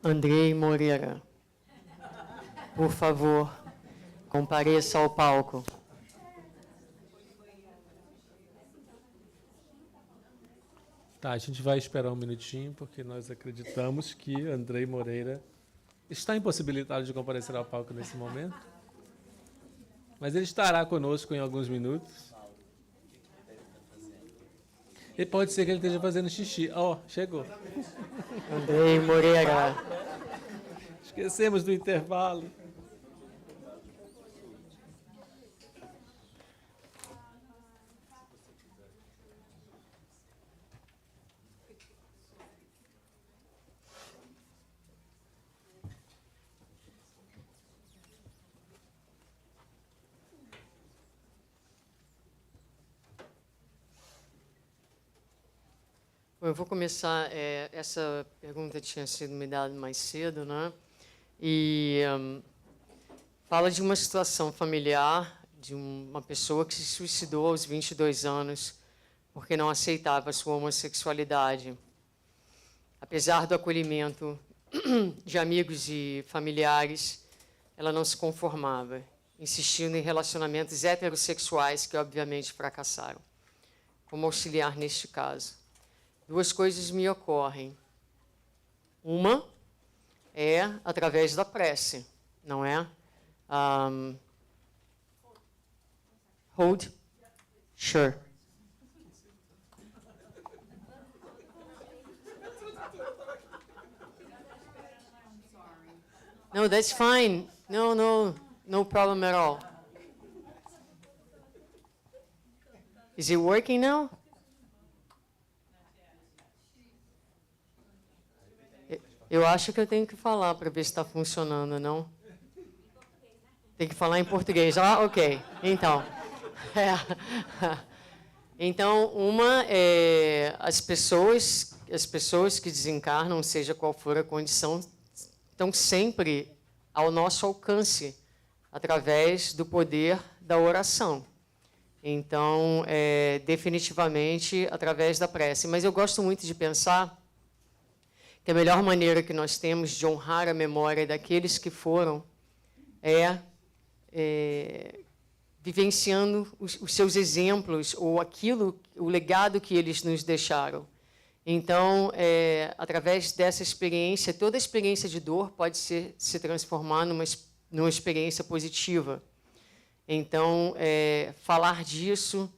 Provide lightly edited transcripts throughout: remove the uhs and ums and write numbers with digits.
Andrei Moreira, por favor, compareça ao palco. Tá, a gente vai esperar um minutinho, porque nós acreditamos que Andrei Moreira está impossibilitado de comparecer ao palco nesse momento. Mas ele estará conosco em alguns minutos. E pode ser que ele esteja fazendo xixi. Ó, chegou. Andrei Moreira. Esquecemos do intervalo. Eu vou começar, essa pergunta tinha sido me dada mais cedo, né? E fala de uma situação familiar de uma pessoa que se suicidou aos 22 anos porque não aceitava a sua homossexualidade. Apesar do acolhimento de amigos e familiares, ela não se conformava, insistindo em relacionamentos heterossexuais que, obviamente, fracassaram. Como auxiliar neste caso? Duas coisas me ocorrem. Uma é através da prece, não é? Hold? Sure. No, that's fine. No problem at all. Is it working now? Eu acho que eu tenho que falar para ver se está funcionando, não? Tem que falar em português. Ah, ok. Então. Então, uma é as pessoas que desencarnam, seja qual for a condição, estão sempre ao nosso alcance, através do poder da oração. Então, definitivamente, através da prece. Mas eu gosto muito de pensar que a melhor maneira que nós temos de honrar a memória daqueles que foram é vivenciando os seus exemplos ou o legado que eles nos deixaram. Então, através dessa experiência, toda experiência de dor pode se transformar numa experiência positiva. Então, falar disso,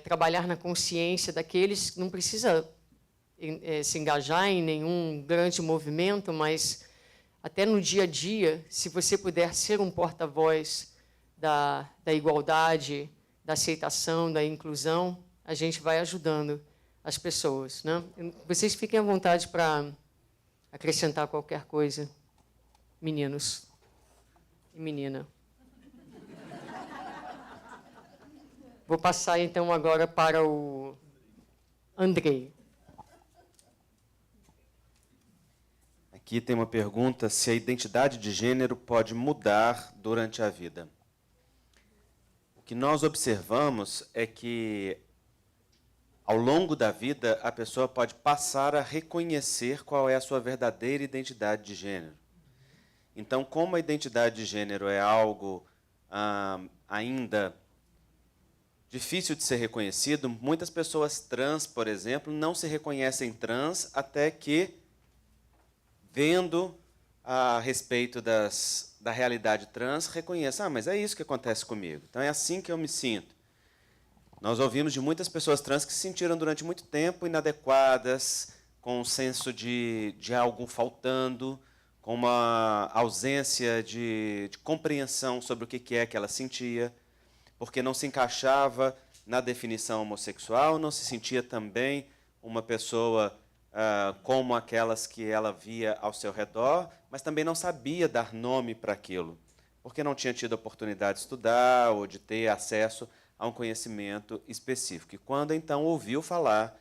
trabalhar na consciência daqueles que não precisa se engajar em nenhum grande movimento, mas até no dia a dia, se você puder ser um porta-voz da igualdade, da aceitação, da inclusão, a gente vai ajudando as pessoas, né? Vocês fiquem à vontade para acrescentar qualquer coisa, meninos e menina. Vou passar, então, agora para o Andrei. Aqui tem uma pergunta se a identidade de gênero pode mudar durante a vida. O que nós observamos é que, ao longo da vida, a pessoa pode passar a reconhecer qual é a sua verdadeira identidade de gênero. Então, como a identidade de gênero é algo ainda difícil de ser reconhecido, muitas pessoas trans, por exemplo, não se reconhecem trans até que, vendo a respeito da realidade trans, reconheçam, mas é isso que acontece comigo. Então, é assim que eu me sinto. Nós ouvimos de muitas pessoas trans que se sentiram durante muito tempo inadequadas, com um senso de algo faltando, com uma ausência de compreensão sobre o que é que ela sentia, porque não se encaixava na definição homossexual, não se sentia também uma pessoa como aquelas que ela via ao seu redor, mas também não sabia dar nome para aquilo, porque não tinha tido a oportunidade de estudar ou de ter acesso a um conhecimento específico. E quando, então, ouviu falar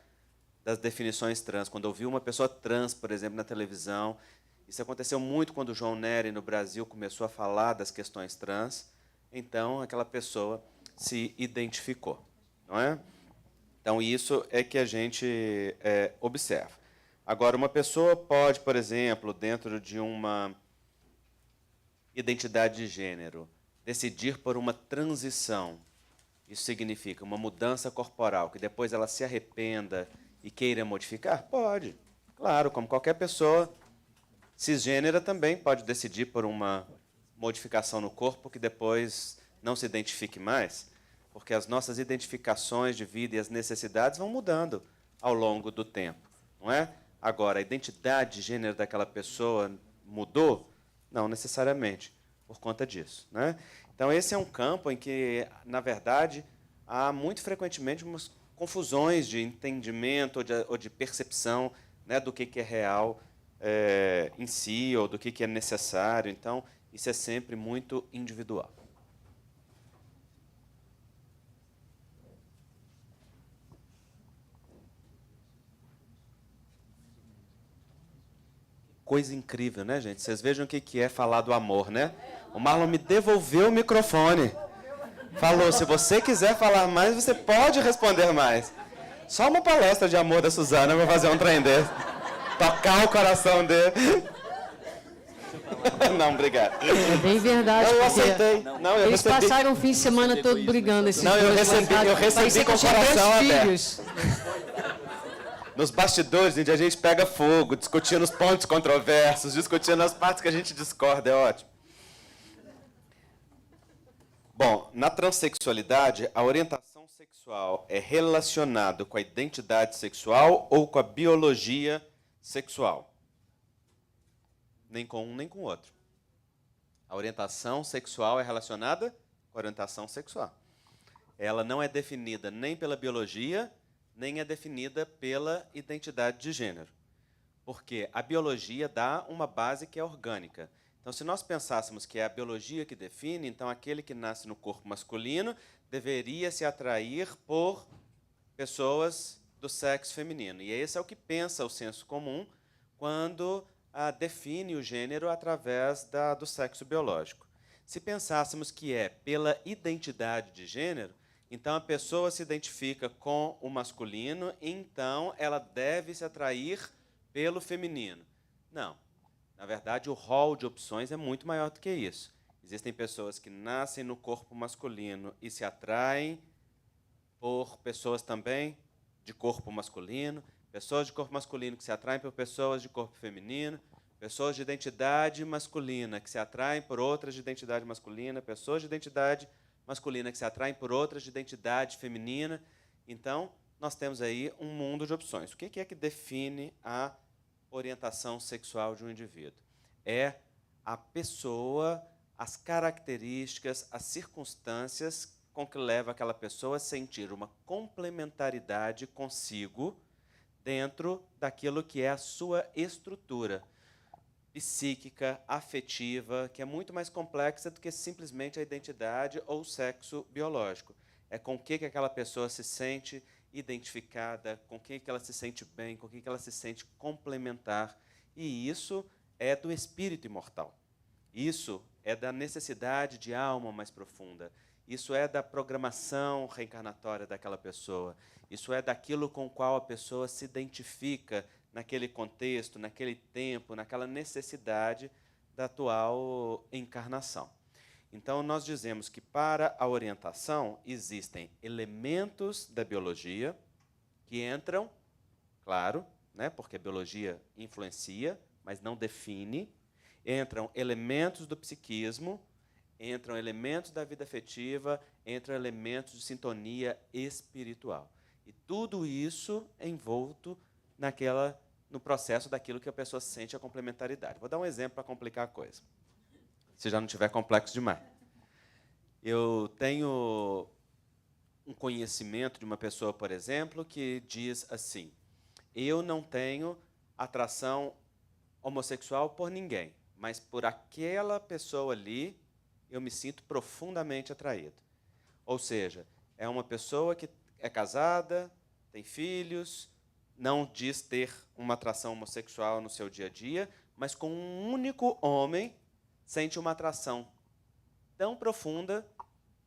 das definições trans, quando ouviu uma pessoa trans, por exemplo, na televisão, isso aconteceu muito quando o João Nery, no Brasil, começou a falar das questões trans, então aquela pessoa se identificou, não é? Então, isso é que a gente observa. Agora, uma pessoa pode, por exemplo, dentro de uma identidade de gênero, decidir por uma transição. Isso significa uma mudança corporal, que depois ela se arrependa e queira modificar? Pode. Claro, como qualquer pessoa cisgênera também pode decidir por uma modificação no corpo que depois não se identifique mais, porque as nossas identificações de vida e as necessidades vão mudando ao longo do tempo, não é? Agora, a identidade de gênero daquela pessoa mudou? Não necessariamente por conta disso, né? Então, esse é um campo em que, na verdade, há muito frequentemente umas confusões de entendimento ou de percepção, né, do que é real em si ou do que é necessário. Então, isso é sempre muito individual. Coisa incrível, né, gente? Vocês vejam o que é falar do amor, né? O Marlon me devolveu o microfone. Falou, se você quiser falar mais, você pode responder mais. Só uma palestra de amor da Suzana vai fazer um trem desse. Tocar o coração dele. Não, obrigado. É bem verdade. Não, eu porque aceitei. Não, eu eles recebi. passaram o fim de semana todo brigando. Esses Não, eu dois recebi- lá em casa. eu recebi Parecia que com o tinha dois coração aberto. filhos. Nos bastidores, onde a gente pega fogo, discutindo os pontos controversos, discutindo as partes que a gente discorda, é ótimo. Bom, na transexualidade, a orientação sexual é relacionada com a identidade sexual ou com a biologia sexual? Nem com um, nem com o outro. A orientação sexual é relacionada com a orientação sexual. Ela não é definida nem pela biologia, nem é definida pela identidade de gênero. Porque a biologia dá uma base que é orgânica. Então, se nós pensássemos que é a biologia que define, então aquele que nasce no corpo masculino deveria se atrair por pessoas do sexo feminino. E esse é o que pensa o senso comum quando define o gênero através do sexo biológico. Se pensássemos que é pela identidade de gênero, então a pessoa se identifica com o masculino, então ela deve se atrair pelo feminino. Não. Na verdade, o rol de opções é muito maior do que isso. Existem pessoas que nascem no corpo masculino e se atraem por pessoas também de corpo masculino, pessoas de corpo masculino que se atraem por pessoas de corpo feminino, pessoas de identidade masculina que se atraem por outras de identidade masculina, pessoas de identidade masculina que se atraem por outras de identidade feminina. Então, nós temos aí um mundo de opções. O que é que define a orientação sexual de um indivíduo? É a pessoa, as características, as circunstâncias com que leva aquela pessoa a sentir uma complementaridade consigo dentro daquilo que é a sua estrutura psíquica, afetiva, que é muito mais complexa do que simplesmente a identidade ou o sexo biológico. É com o que aquela pessoa se sente identificada, com o que ela se sente bem, com o que ela se sente complementar. E isso é do espírito imortal. Isso é da necessidade de alma mais profunda. Isso é da programação reencarnatória daquela pessoa. Isso é daquilo com o qual a pessoa se identifica naquele contexto, naquele tempo, naquela necessidade da atual encarnação. Então, nós dizemos que para a orientação existem elementos da biologia que entram, claro, né, porque a biologia influencia, mas não define. Entram elementos do psiquismo, entram elementos da vida afetiva, entram elementos de sintonia espiritual. E tudo isso é envolto no processo daquilo que a pessoa sente a complementaridade. Vou dar um exemplo para complicar a coisa, se já não tiver complexo demais. Eu tenho um conhecimento de uma pessoa, por exemplo, que diz assim: eu não tenho atração homossexual por ninguém, mas por aquela pessoa ali eu me sinto profundamente atraído. Ou seja, é uma pessoa que é casada, tem filhos, não diz ter uma atração homossexual no seu dia a dia, mas com um único homem sente uma atração tão profunda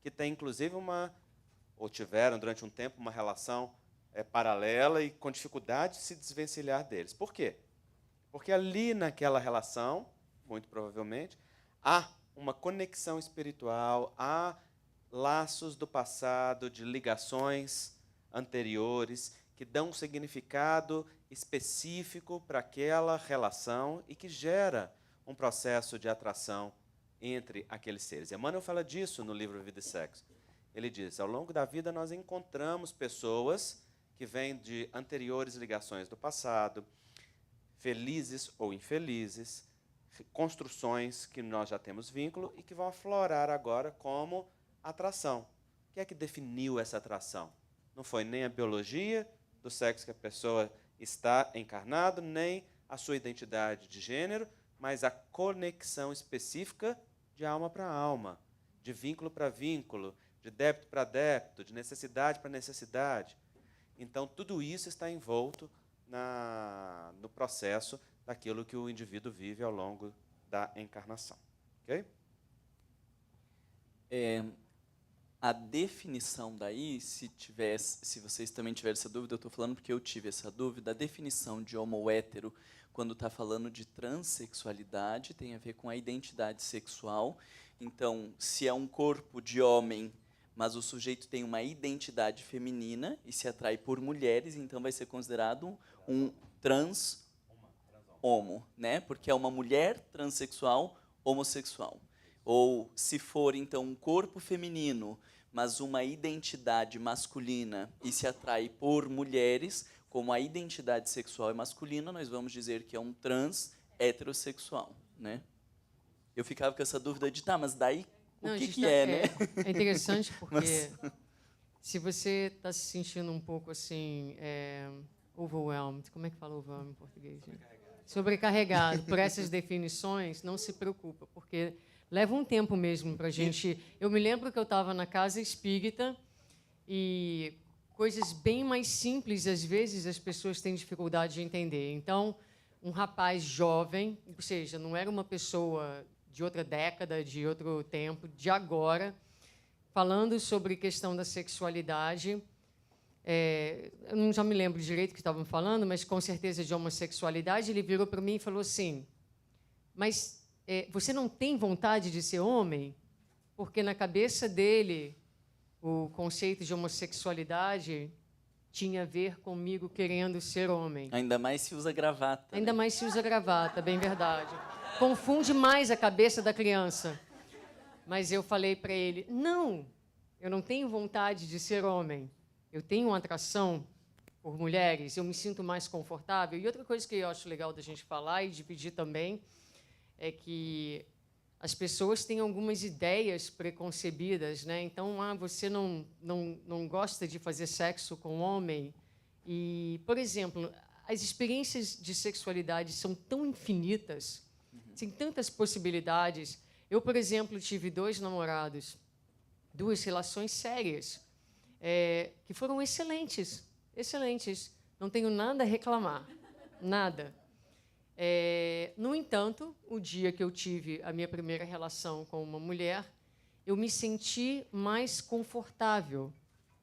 que tem, inclusive, ou tiveram durante um tempo uma relação paralela e com dificuldade de se desvencilhar deles. Por quê? Porque ali naquela relação, muito provavelmente, há uma conexão espiritual, há laços do passado, de ligações anteriores, que dão um significado específico para aquela relação e que gera um processo de atração entre aqueles seres. Emmanuel fala disso no livro Vida e Sexo. Ele diz, ao longo da vida nós encontramos pessoas que vêm de anteriores ligações do passado, felizes ou infelizes, construções que nós já temos vínculo e que vão aflorar agora como atração. O que é que definiu essa atração? Não foi nem a biologia do sexo que a pessoa está encarnado, nem a sua identidade de gênero, mas a conexão específica de alma para alma, de vínculo para vínculo, de débito para débito, de necessidade para necessidade. Então, tudo isso está envolto no processo daquilo que o indivíduo vive ao longo da encarnação. Ok? A definição daí, se vocês também tiverem essa dúvida, eu estou falando porque eu tive essa dúvida, a definição de homo hétero, quando está falando de transexualidade, tem a ver com a identidade sexual. Então, se é um corpo de homem, mas o sujeito tem uma identidade feminina e se atrai por mulheres, então vai ser considerado um trans-homo, né? Porque é uma mulher transexual homossexual. Ou, se for, então, um corpo feminino, mas uma identidade masculina e se atrai por mulheres, como a identidade sexual é masculina, nós vamos dizer que é um trans heterossexual, né? Eu ficava com essa dúvida de, tá, mas daí o que é, né? É interessante porque se você está se sentindo um pouco assim, overwhelmed, como é que fala overwhelmed em português? Sobrecarregado por essas definições, não se preocupa, porque leva um tempo mesmo para a gente... Eu me lembro que eu estava na casa espírita e coisas bem mais simples, às vezes, as pessoas têm dificuldade de entender. Então, um rapaz jovem, ou seja, não era uma pessoa de outra década, de outro tempo, de agora, falando sobre questão da sexualidade. Eu não já me lembro direito o que estavam falando, mas com certeza de homossexualidade. Ele virou para mim e falou assim, mas você não tem vontade de ser homem? Porque na cabeça dele, o conceito de homossexualidade tinha a ver comigo querendo ser homem. Ainda mais se usa gravata. Ainda mais se usa gravata, bem verdade. Confunde mais a cabeça da criança. Mas eu falei para ele, não, eu não tenho vontade de ser homem. Eu tenho uma atração por mulheres, eu me sinto mais confortável. E outra coisa que eu acho legal da gente falar e dividir também é que as pessoas têm algumas ideias preconcebidas, né? Então, você não gosta de fazer sexo com homem. E, por exemplo, as experiências de sexualidade são tão infinitas, tem tantas possibilidades. Eu, por exemplo, tive 2 namorados, 2 relações sérias, que foram excelentes, excelentes. Não tenho nada a reclamar, nada. No entanto, o dia que eu tive a minha primeira relação com uma mulher, eu me senti mais confortável.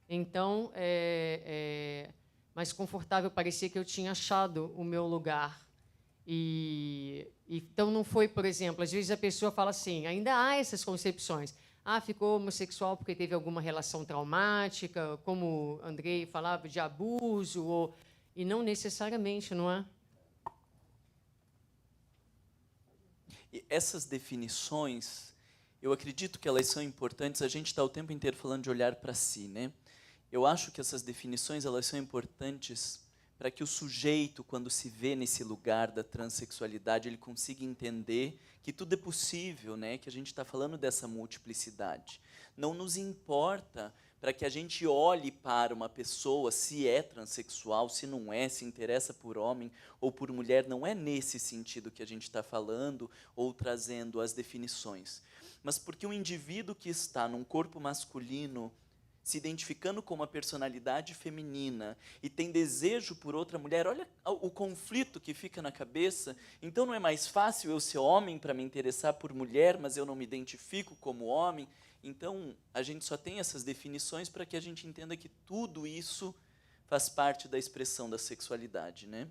Então, mais confortável, parecia que eu tinha achado o meu lugar. Então, não foi, por exemplo, às vezes a pessoa fala assim, ainda há essas concepções. Ficou homossexual porque teve alguma relação traumática, como o Andrei falava, de abuso, e não necessariamente, não é? E essas definições, eu acredito que elas são importantes. A gente está o tempo inteiro falando de olhar para si, né? Eu acho que essas definições elas são importantes para que o sujeito, quando se vê nesse lugar da transexualidade, ele consiga entender que tudo é possível, né? Que a gente está falando dessa multiplicidade. Não nos importa para que a gente olhe para uma pessoa, se é transexual, se não é, se interessa por homem ou por mulher, não é nesse sentido que a gente está falando ou trazendo as definições. Mas porque um indivíduo que está num corpo masculino, se identificando com uma personalidade feminina e tem desejo por outra mulher, olha o conflito que fica na cabeça. Então não é mais fácil eu ser homem para me interessar por mulher, mas eu não me identifico como homem? Então a gente só tem essas definições para que a gente entenda que tudo isso faz parte da expressão da sexualidade, né?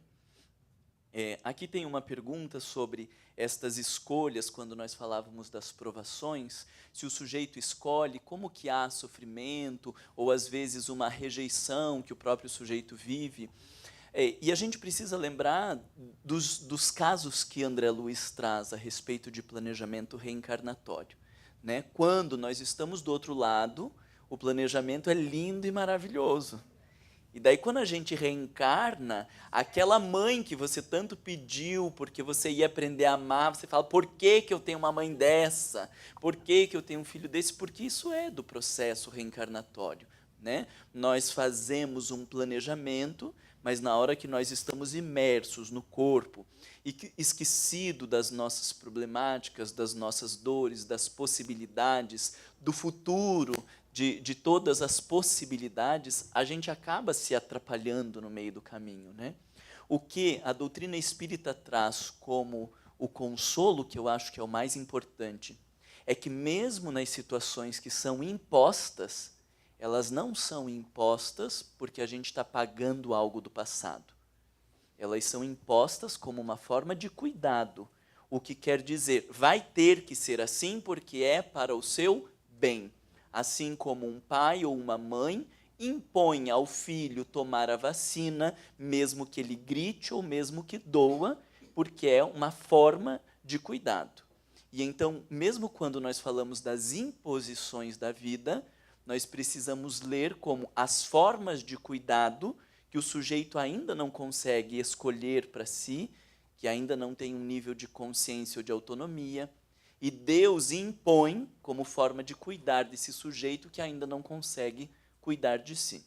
Aqui tem uma pergunta sobre estas escolhas, quando nós falávamos das provações, se o sujeito escolhe, como que há sofrimento, ou às vezes uma rejeição que o próprio sujeito vive. E a gente precisa lembrar dos casos que André Luiz traz a respeito de planejamento reencarnatório, né? Quando nós estamos do outro lado, o planejamento é lindo e maravilhoso. E daí, quando a gente reencarna, aquela mãe que você tanto pediu, porque você ia aprender a amar, você fala, por que que eu tenho uma mãe dessa? Por que que eu tenho um filho desse? Porque isso é do processo reencarnatório, né? Nós fazemos um planejamento, mas na hora que nós estamos imersos no corpo, e esquecido das nossas problemáticas, das nossas dores, das possibilidades, do futuro, de todas as possibilidades, a gente acaba se atrapalhando no meio do caminho, né? O que a doutrina espírita traz como o consolo, que eu acho que é o mais importante, é que mesmo nas situações que são impostas, elas não são impostas porque a gente está pagando algo do passado. Elas são impostas como uma forma de cuidado, o que quer dizer, vai ter que ser assim porque é para o seu bem. Assim como um pai ou uma mãe impõe ao filho tomar a vacina, mesmo que ele grite ou mesmo que doa, porque é uma forma de cuidado. E então, mesmo quando nós falamos das imposições da vida, nós precisamos ler como as formas de cuidado que o sujeito ainda não consegue escolher para si, que ainda não tem um nível de consciência ou de autonomia, e Deus impõe como forma de cuidar desse sujeito que ainda não consegue cuidar de si.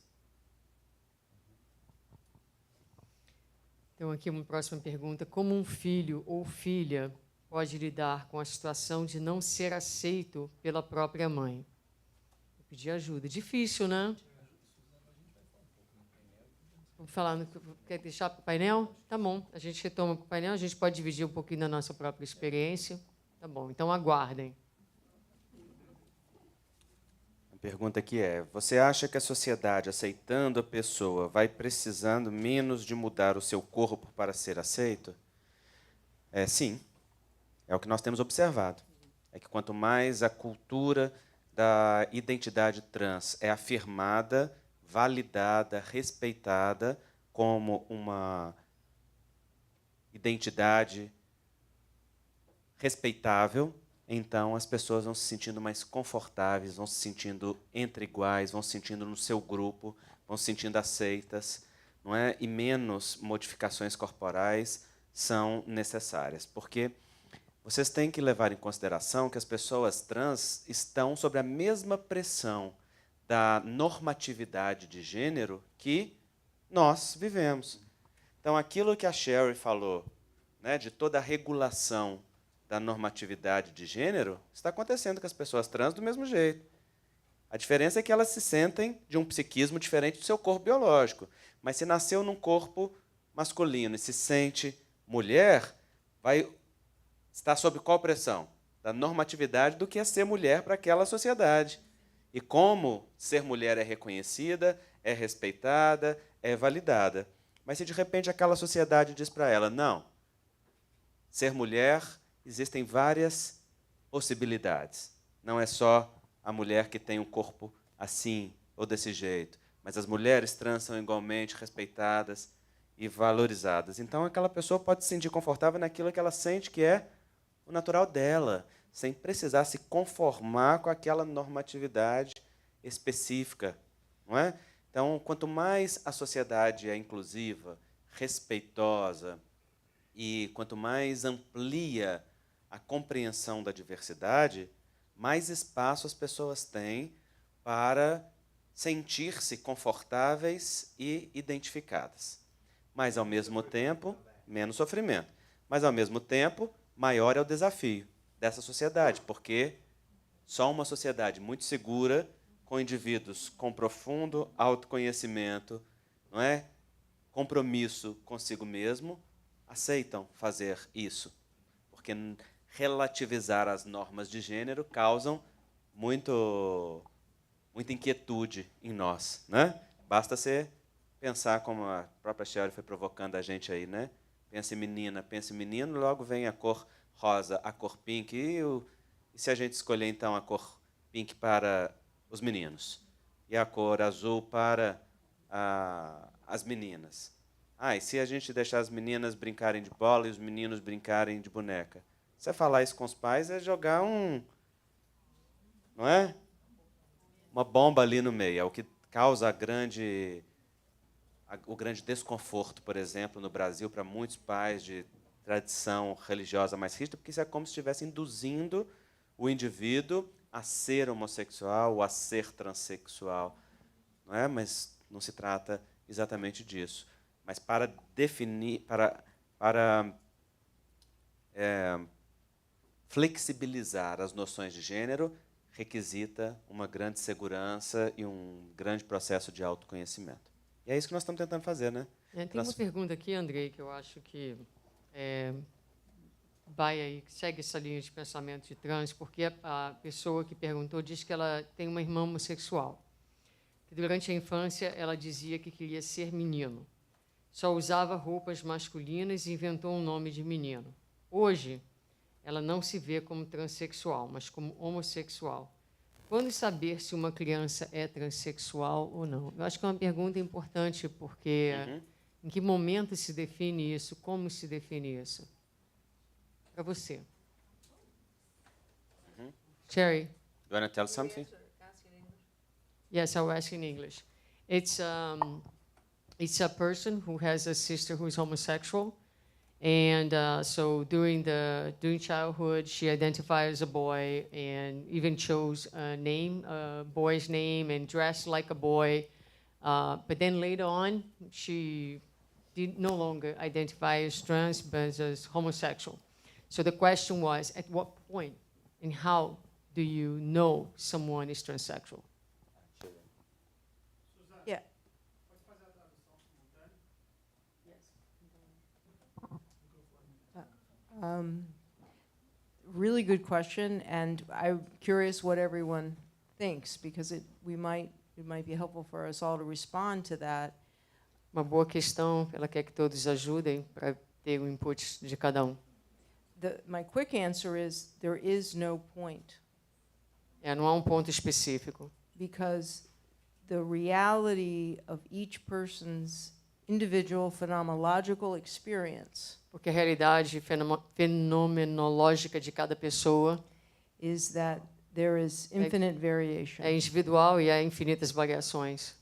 Então, aqui uma próxima pergunta. Como um filho ou filha pode lidar com a situação de não ser aceito pela própria mãe? Vou pedir ajuda. Difícil, né? Vamos falar, quer deixar para o painel? Tá bom, a gente retoma para o painel, a gente pode dividir um pouquinho da nossa própria experiência. Tá bom, então aguardem. A pergunta aqui é, você acha que a sociedade, aceitando a pessoa, vai precisando menos de mudar o seu corpo para ser aceito? Sim, é o que nós temos observado. É que quanto mais a cultura da identidade trans é afirmada, validada, respeitada como uma identidade respeitável, então as pessoas vão se sentindo mais confortáveis, vão se sentindo entre iguais, vão se sentindo no seu grupo, vão se sentindo aceitas, não é? E menos modificações corporais são necessárias, porque vocês têm que levar em consideração que as pessoas trans estão sob a mesma pressão da normatividade de gênero que nós vivemos. Então, aquilo que a Sherry falou, né, de toda a regulação da normatividade de gênero, está acontecendo com as pessoas trans do mesmo jeito. A diferença é que elas se sentem de um psiquismo diferente do seu corpo biológico. Mas se nasceu num corpo masculino e se sente mulher, vai estar sob qual pressão? Da normatividade do que é ser mulher para aquela sociedade. E como ser mulher é reconhecida, é respeitada, é validada. Mas se de repente aquela sociedade diz para ela, não, ser mulher, existem várias possibilidades. Não é só a mulher que tem um corpo assim ou desse jeito, mas as mulheres trans são igualmente respeitadas e valorizadas. Então aquela pessoa pode se sentir confortável naquilo que ela sente que é o natural dela, sem precisar se conformar com aquela normatividade específica, não é? Então, quanto mais a sociedade é inclusiva, respeitosa, e quanto mais amplia a compreensão da diversidade, mais espaço as pessoas têm para sentir-se confortáveis e identificadas. Mas, ao mesmo tempo, menos sofrimento. Mas, ao mesmo tempo, maior é o desafio dessa sociedade, porque só uma sociedade muito segura, com indivíduos com profundo autoconhecimento, não é? Compromisso consigo mesmo, aceitam fazer isso. Porque relativizar as normas de gênero causam muita inquietude em nós, né? Basta ser pensar como a própria Sherry foi provocando a gente aí, né? Pensa em menina, pensa em menino, logo vem a cor rosa, a cor pink. E se a gente escolher, então, a cor pink para os meninos e a cor azul para as meninas? E se a gente deixar as meninas brincarem de bola e os meninos brincarem de boneca? Você falar isso com os pais é jogar não é? Uma bomba ali no meio. É o que causa o grande desconforto, por exemplo, no Brasil, para muitos pais de tradição religiosa mais rígida, porque isso é como se estivesse induzindo o indivíduo a ser homossexual ou a ser transexual. Não é? Mas não se trata exatamente disso. Mas para definir, para flexibilizar as noções de gênero, requisita uma grande segurança e um grande processo de autoconhecimento. E é isso que nós estamos tentando fazer, né? Tem uma pergunta aqui, Andrei, que eu acho que vai aí, segue essa linha de pensamento de trans, porque a pessoa que perguntou diz que ela tem uma irmã homossexual, que durante a infância ela dizia que queria ser menino, só usava roupas masculinas e inventou um nome de menino. Hoje, ela não se vê como transexual, mas como homossexual. Quando saber se uma criança é transexual ou não? Eu acho que é uma pergunta importante, porque em que momento se define isso? Como se define isso? Para você. Sherry? You want to tell something? Yes, I'll ask in English. It's a person who has a sister who is homosexual, and so during childhood, she identified as a boy and even chose a boy's name, and dressed like a boy. But then later on, she did no longer identify as trans, but as homosexual. So the question was, at what point and how do you know someone is transsexual? Yeah. Really good question, and I'm curious what everyone thinks, because it might be helpful for us all to respond to that. Uma boa questão, ela quer que todos ajudem para ter o input de cada um. My quick answer is there is no point, Não há um ponto específico, because the reality of each person's individual phenomenological experience porque a realidade fenomenológica de cada pessoa is that there is infinite variation. é individual e há infinitas variações.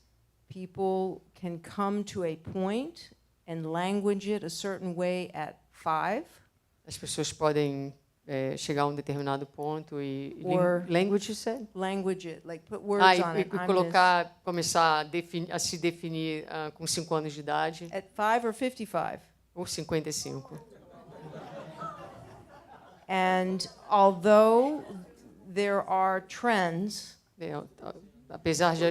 People can come to a point and language it a certain way at 5. As pessoas podem chegar a um determinado ponto e Or- language you said? Language it, like put words on it. Começar a se definir com 5 anos de idade At 5 or 55. ou 55. And although there are trends, Apesar de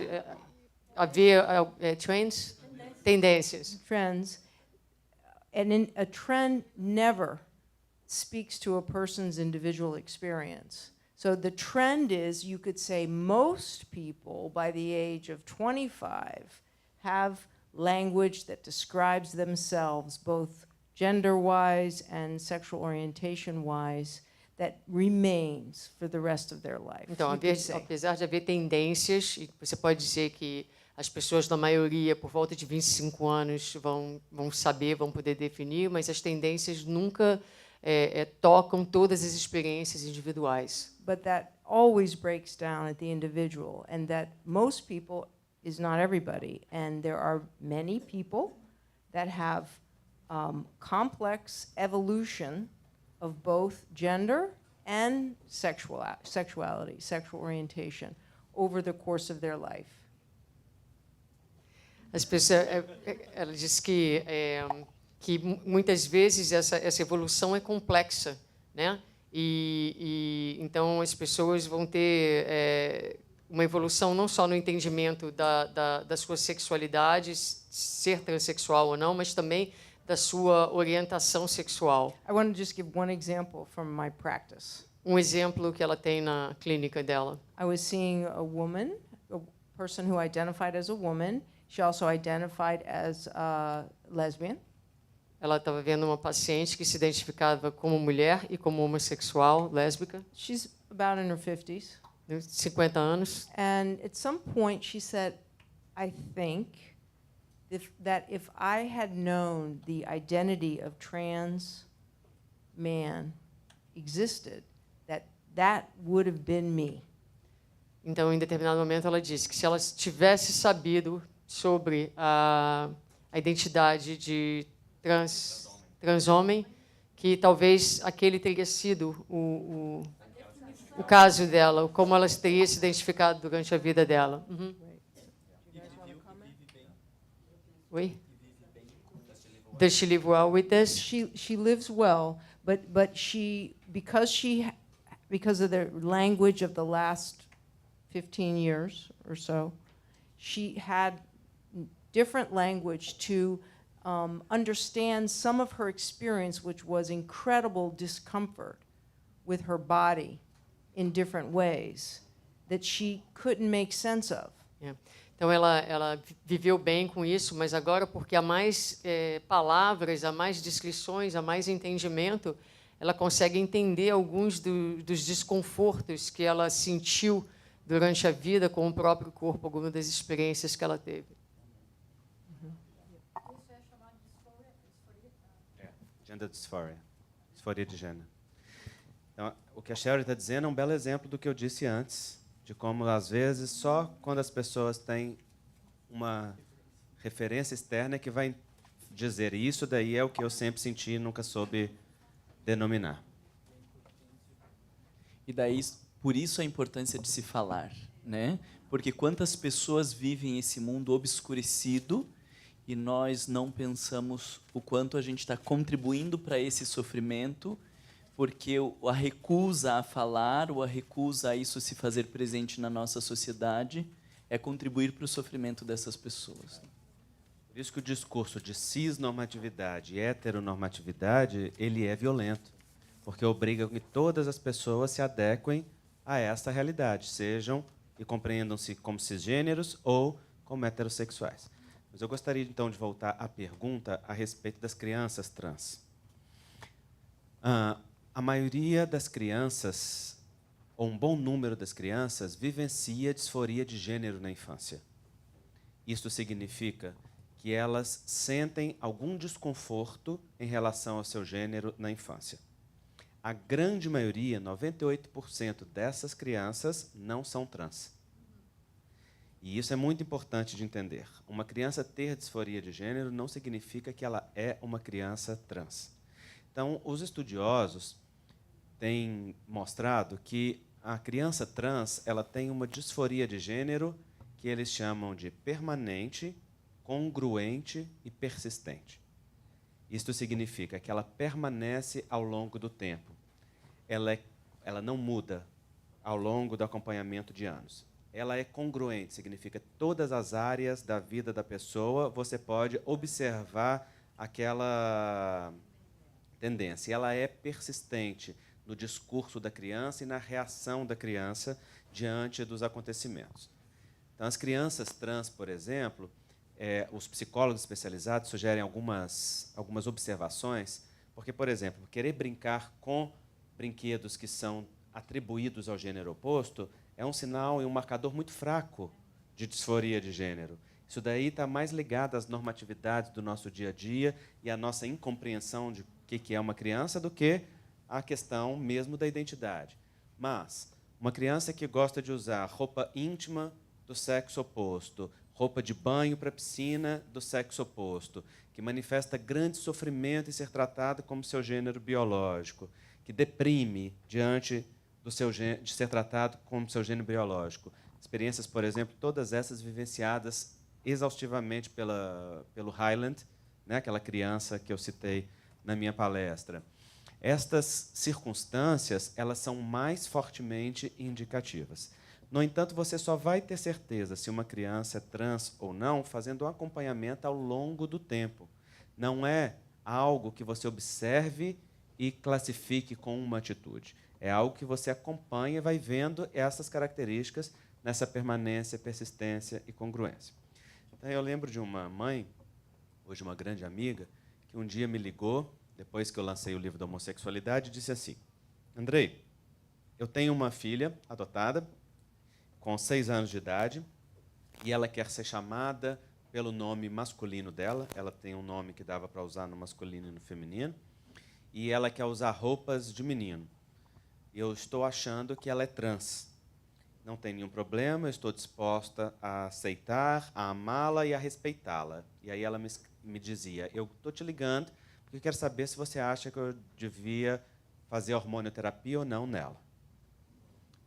haver tendências, and a trend never speaks to a person's individual experience. So the trend is, you could say, most people by the age of 25 have language that describes themselves, both gender-wise and sexual orientation-wise, that remains for the rest of their life. então, you could say. apesar de haver tendências, e você pode dizer que as pessoas, na maioria, por volta de 25 anos, vão saber, vão poder definir, mas as tendências nunca tocam todas as experiências individuais. But that always breaks down at the individual, and that most people is not everybody. And there are many people that have complex evolution of both gender and sexuality, sexual orientation, over the course of their life. As pessoas, ela diz que muitas vezes essa evolução é complexa, né? E então as pessoas vão ter uma evolução não só no entendimento da sua sexualidade, ser transexual ou não, mas também da sua orientação sexual. I want to just give one example from my practice. Um exemplo que ela tem na clínica dela. I was seeing a woman, a person who identified as a woman. She also identified as lesbian. Ela estava vendo uma paciente que se identificava como mulher e como homossexual, lésbica, She's about in her 50s. de 50 anos. And at some point, she said, I think that if I had known the identity of trans man existed, that would have been me. Então, em determinado momento, ela disse que se ela tivesse sabido sobre a identidade de transhomem, que talvez aquele teria sido o caso dela, como ela teria se identificado durante a vida dela. Uhum. Oi? Does she live well with this? She lives well, but she because of the language of the last 15 years or so, she had different language to understand some of her experience, which was incredible discomfort with her body in different ways that she couldn't make sense of. Yeah. Então, ela viveu bem com isso, mas agora, porque há mais palavras, há mais descrições, há mais entendimento, ela consegue entender alguns dos desconfortos que ela sentiu durante a vida com o próprio corpo, algumas das experiências que ela teve. Gender dysphoria, disforia de gênero. Então, o que a Sherry está dizendo é um belo exemplo do que eu disse antes, de como, às vezes, só quando as pessoas têm uma referência externa que vai dizer isso daí é o que eu sempre senti e nunca soube denominar. E daí, por isso a importância de se falar, né? Porque quantas pessoas vivem esse mundo obscurecido e nós não pensamos o quanto a gente está contribuindo para esse sofrimento, porque a recusa a falar, ou a recusa a isso se fazer presente na nossa sociedade, é contribuir para o sofrimento dessas pessoas. Por isso que o discurso de cisnormatividade e heteronormatividade, ele é violento, porque obriga que todas as pessoas se adequem a essa realidade, sejam e compreendam-se como cisgêneros ou como heterossexuais. Mas eu gostaria, então, de voltar à pergunta a respeito das crianças trans. A maioria das crianças, ou um bom número das crianças, vivencia disforia de gênero na infância. Isso significa que elas sentem algum desconforto em relação ao seu gênero na infância. A grande maioria, 98% dessas crianças, não são trans. E isso é muito importante de entender. Uma criança ter disforia de gênero não significa que ela é uma criança trans. Então, os estudiosos têm mostrado que a criança trans ela tem uma disforia de gênero que eles chamam de permanente, congruente e persistente. Isto significa que ela permanece ao longo do tempo. Ela não muda ao longo do acompanhamento de anos. Ela é congruente, significa que todas as áreas da vida da pessoa você pode observar aquela tendência. E ela é persistente no discurso da criança e na reação da criança diante dos acontecimentos. Então, as crianças trans, por exemplo, os psicólogos especializados sugerem algumas observações, porque, por exemplo, querer brincar com brinquedos que são atribuídos ao gênero oposto é um sinal e um marcador muito fraco de disforia de gênero. Isso daí está mais ligado às normatividades do nosso dia a dia e à nossa incompreensão de o que é uma criança do que a questão mesmo da identidade. Mas uma criança que gosta de usar roupa íntima do sexo oposto, roupa de banho para piscina do sexo oposto, que manifesta grande sofrimento em ser tratada como seu gênero biológico, que deprime diante de ser tratado como seu gênero biológico. Experiências, por exemplo, todas essas vivenciadas exaustivamente pelo Highland, né, aquela criança que eu citei na minha palestra. Estas circunstâncias, elas são mais fortemente indicativas. No entanto, você só vai ter certeza se uma criança é trans ou não fazendo um acompanhamento ao longo do tempo. Não é algo que você observe e classifique com uma atitude. É algo que você acompanha e vai vendo essas características nessa permanência, persistência e congruência. Então, eu lembro de uma mãe, hoje uma grande amiga, que um dia me ligou, depois que eu lancei o livro da homossexualidade, e disse assim: Andrei, eu tenho uma filha adotada, com 6 anos de idade, e ela quer ser chamada pelo nome masculino dela. Ela tem um nome que dava para usar no masculino e no feminino, e ela quer usar roupas de menino. E eu estou achando que ela é trans. Não tem nenhum problema, eu estou disposta a aceitar, a amá-la e a respeitá-la. E aí ela me dizia: eu estou te ligando porque eu quero saber se você acha que eu devia fazer hormonioterapia ou não nela.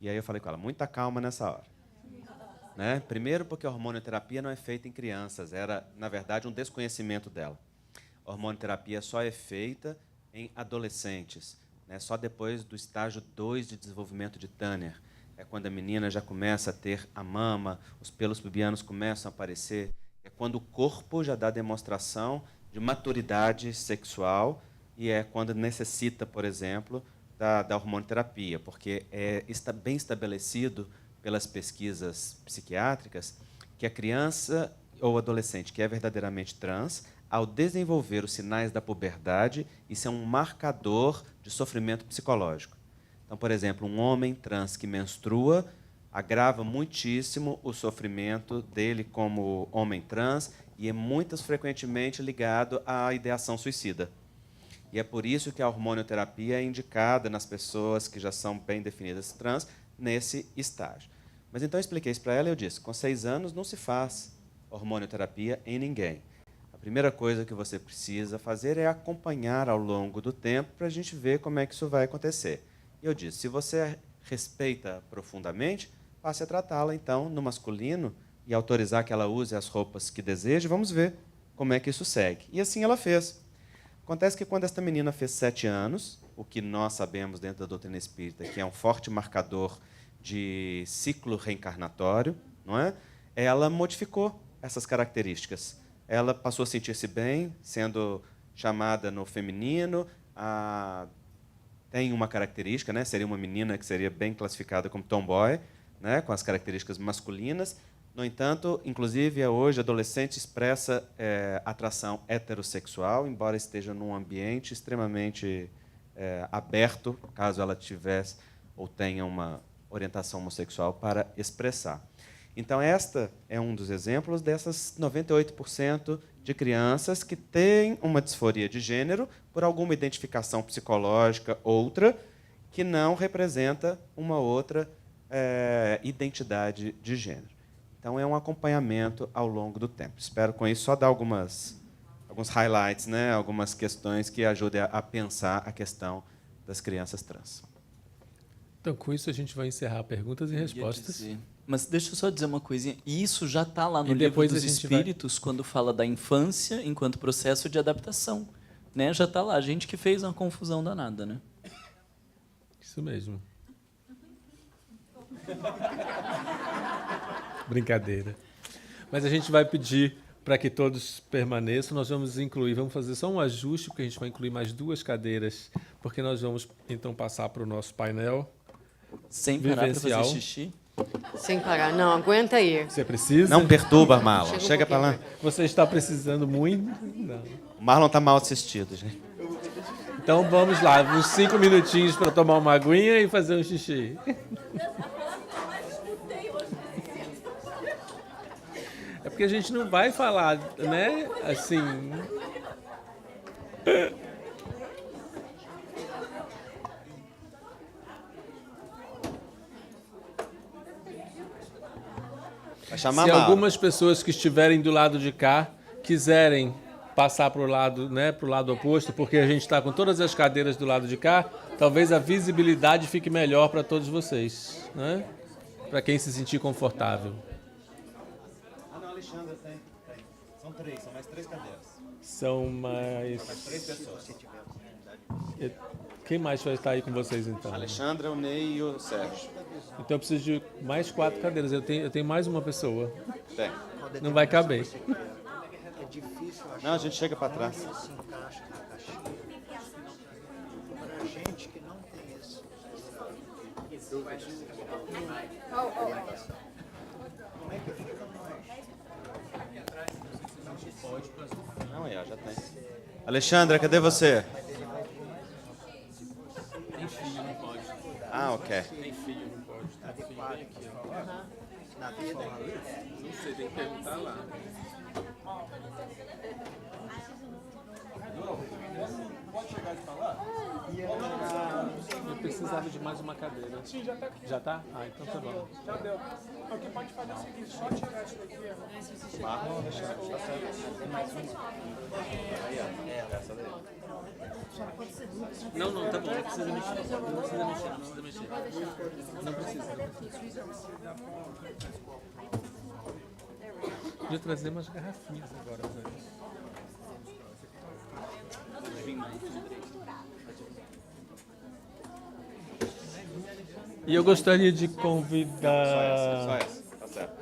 E aí eu falei com ela: muita calma nessa hora. Né? Primeiro, porque a hormonioterapia não é feita em crianças, era, na verdade, um desconhecimento dela. A hormonioterapia só é feita em adolescentes, né? Só depois do estágio 2 de desenvolvimento de Tanner. É quando a menina já começa a ter a mama, os pelos pubianos começam a aparecer. É quando o corpo já dá demonstração de maturidade sexual e é quando necessita, por exemplo, da hormonioterapia, porque está bem estabelecido pelas pesquisas psiquiátricas que a criança ou adolescente que é verdadeiramente trans, ao desenvolver os sinais da puberdade, isso é um marcador de sofrimento psicológico. Então, por exemplo, um homem trans que menstrua agrava muitíssimo o sofrimento dele como homem trans e é muito frequentemente ligado à ideação suicida. E é por isso que a hormonioterapia é indicada nas pessoas que já são bem definidas trans nesse estágio. Mas então eu expliquei isso para ela e eu disse: com 6 anos não se faz hormonioterapia em ninguém. A primeira coisa que você precisa fazer é acompanhar ao longo do tempo para a gente ver como é que isso vai acontecer. E eu disse: se você respeita profundamente, passe a tratá-la, então, no masculino e autorizar que ela use as roupas que deseja, vamos ver como é que isso segue. E assim ela fez. Acontece que quando esta menina fez 7 anos, o que nós sabemos dentro da doutrina espírita, que é um forte marcador de ciclo reencarnatório, não é? Ela modificou essas características. Ela passou a sentir-se bem, sendo chamada no feminino, tem uma característica, né? Seria uma menina que seria bem classificada como tomboy, né? Com as características masculinas. No entanto, inclusive, hoje, adolescente expressa atração heterossexual, embora esteja num ambiente extremamente aberto, caso ela tivesse ou tenha uma orientação homossexual para expressar. Então, esta é um dos exemplos dessas 98% de crianças que têm uma disforia de gênero por alguma identificação psicológica outra que não representa uma outra identidade de gênero. Então, é um acompanhamento ao longo do tempo. Espero, com isso, só dar alguns highlights, né? Algumas questões que ajudem a pensar a questão das crianças trans. Então, com isso, a gente vai encerrar perguntas e respostas. Mas deixa eu só dizer uma coisinha. E isso já está lá no E Livro depois dos a gente Espíritos, quando fala da infância enquanto processo de adaptação. Né? Já está lá. A gente que fez uma confusão danada, né? Isso mesmo. Brincadeira. Mas a gente vai pedir para que todos permaneçam. Nós vamos fazer só um ajuste, porque a gente vai incluir mais 2 cadeiras, porque nós vamos, então, passar para o nosso painel Sem parar para vivencial. fazer xixi. Sem parar. Não, aguenta aí. Você precisa? Não perturba, Marlon. Chega para lá. pouquinho. Você está precisando muito? Não. O Marlon está mal assistido, gente. Então vamos lá, uns 5 minutinhos para tomar uma aguinha e fazer um xixi. É porque a gente não vai falar, né, assim... Vai chamar Se Marlon. algumas pessoas que estiverem do lado de cá quiserem passar para o lado, né, pro lado oposto, porque a gente está com todas as cadeiras do lado de cá, talvez a visibilidade fique melhor para todos vocês, né? Para quem se sentir confortável. Não, Alexandre tem. São 3, são mais 3 cadeiras. São mais... 3 pessoas. Quem mais vai estar aí com vocês, então? Alexandra, o Ney e o Sérgio. Então eu preciso de mais 4 cadeiras. Eu tenho mais uma pessoa. Tem. Não vai caber. É difícil achar Não, a gente chega para trás. que se encaixa na caixinha. Para a gente que não tem isso. Como é que fica mais? Não, aí, ó, já tem. Alexandra, cadê você? Tem filho, não pode. Ah, ok. Tem filho, não pode. Tem filho bem aqui, ó. Na vida. Não sei, tem que perguntar lá. Eu precisava de mais uma cadeira. Sim, já tá aqui. Já tá? Ah, então tá bom. Já deu. O que pode fazer é o seguinte, só tirar isso daqui. Não, não, tá bom. Não precisa mexer. Não precisa mexer, não precisa mexer. Não precisa. Podia trazer umas garrafinhas agora, Zé. E eu gostaria de Só convidar essa. Tá certo.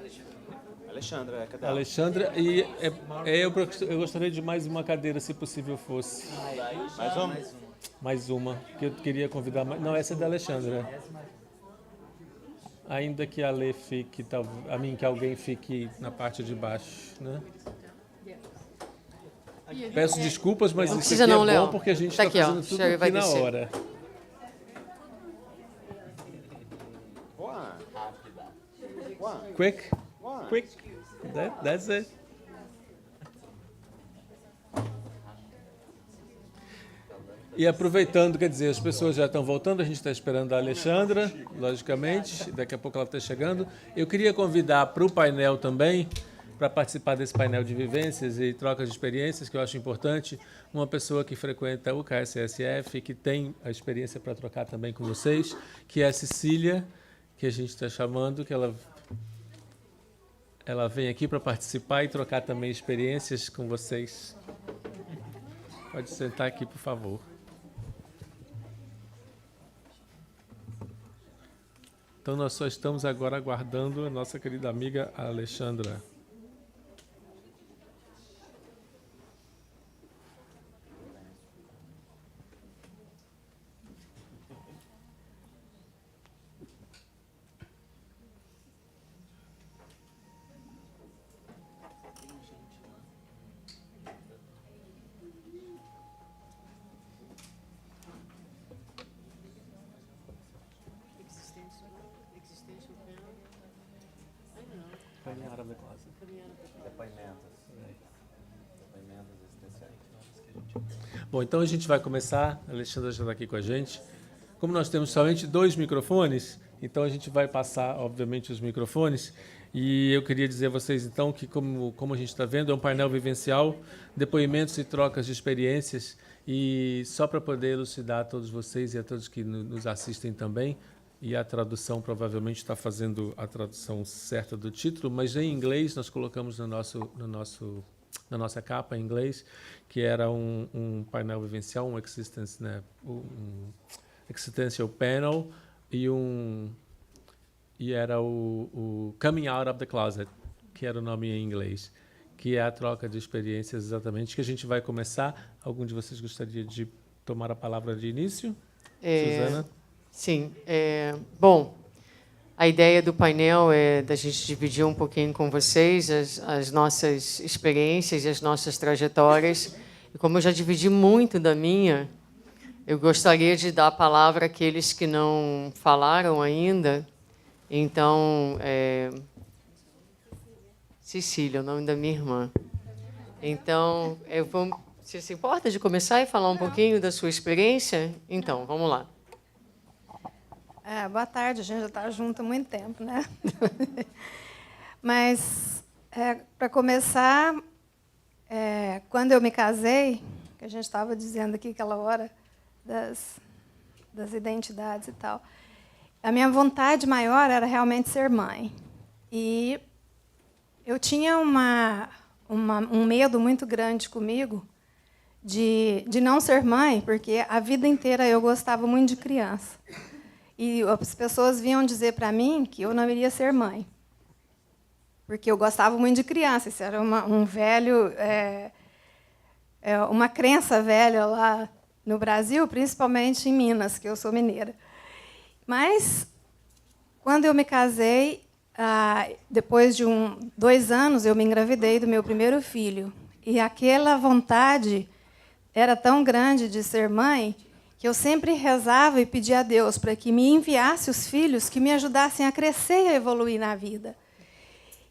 Alexandra, cadê a ela? Alexandra e eu gostaria de mais uma cadeira, se possível fosse. Mais uma? Mais uma, que eu queria convidar mais. Não, essa é da Alexandra. Ainda que a Lê fique, que alguém fique na parte de baixo, né? Peço desculpas, mas Não isso precisa aqui é não, bom Léo. porque a gente Tá está aqui, ó. fazendo tudo Sherry vai aqui na descer. hora. Quick, quick. That's it. E aproveitando, quer dizer, as pessoas já estão voltando, a gente está esperando a Alexandra, logicamente, daqui a pouco ela está chegando. Eu queria convidar para o painel também, para participar desse painel de vivências e trocas de experiências, que eu acho importante, uma pessoa que frequenta o KSSF, que tem a experiência para trocar também com vocês, que é a Cecília, que a gente está chamando, que ela vem aqui para participar e trocar também experiências com vocês. Pode sentar aqui, por favor. Então, nós só estamos agora aguardando a nossa querida amiga Alexandra. Bom, então a gente vai começar. A Alexandra já está aqui com a gente. Como nós temos somente 2 microfones, então a gente vai passar, obviamente, os microfones. E eu queria dizer a vocês, então, que como a gente está vendo, é um painel vivencial, depoimentos e trocas de experiências. E só para poder elucidar a todos vocês e a todos que nos assistem também, e a tradução provavelmente está fazendo a tradução certa do título, mas em inglês nós colocamos na nossa capa em inglês, que era um painel vivencial, um existential panel e era o Coming Out of the Closet, que era o nome em inglês, que é a troca de experiências exatamente, que a gente vai começar. Algum de vocês gostaria de tomar a palavra de início? Suzana? Sim. Bom, a ideia do painel é da gente dividir um pouquinho com vocês as nossas experiências e as nossas trajetórias. E como eu já dividi muito da minha, eu gostaria de dar a palavra àqueles que não falaram ainda. Então, Cecília, o nome da minha irmã. Então, você se importa de começar e falar um pouquinho da sua experiência? Então, vamos lá. Boa tarde, a gente já está junto há muito tempo, né? Mas, para começar, quando eu me casei, que a gente estava dizendo aqui aquela hora das identidades e tal, a minha vontade maior era realmente ser mãe. E eu tinha um medo muito grande comigo de não ser mãe, porque a vida inteira eu gostava muito de criança. E as pessoas vinham dizer para mim que eu não iria ser mãe, porque eu gostava muito de criança. Isso era um velho, uma crença velha lá no Brasil, principalmente em Minas, que eu sou mineira. Mas, quando eu me casei, depois de 2 anos, eu me engravidei do meu primeiro filho. E aquela vontade era tão grande de ser mãe que eu sempre rezava e pedia a Deus para que me enviasse os filhos que me ajudassem a crescer e a evoluir na vida.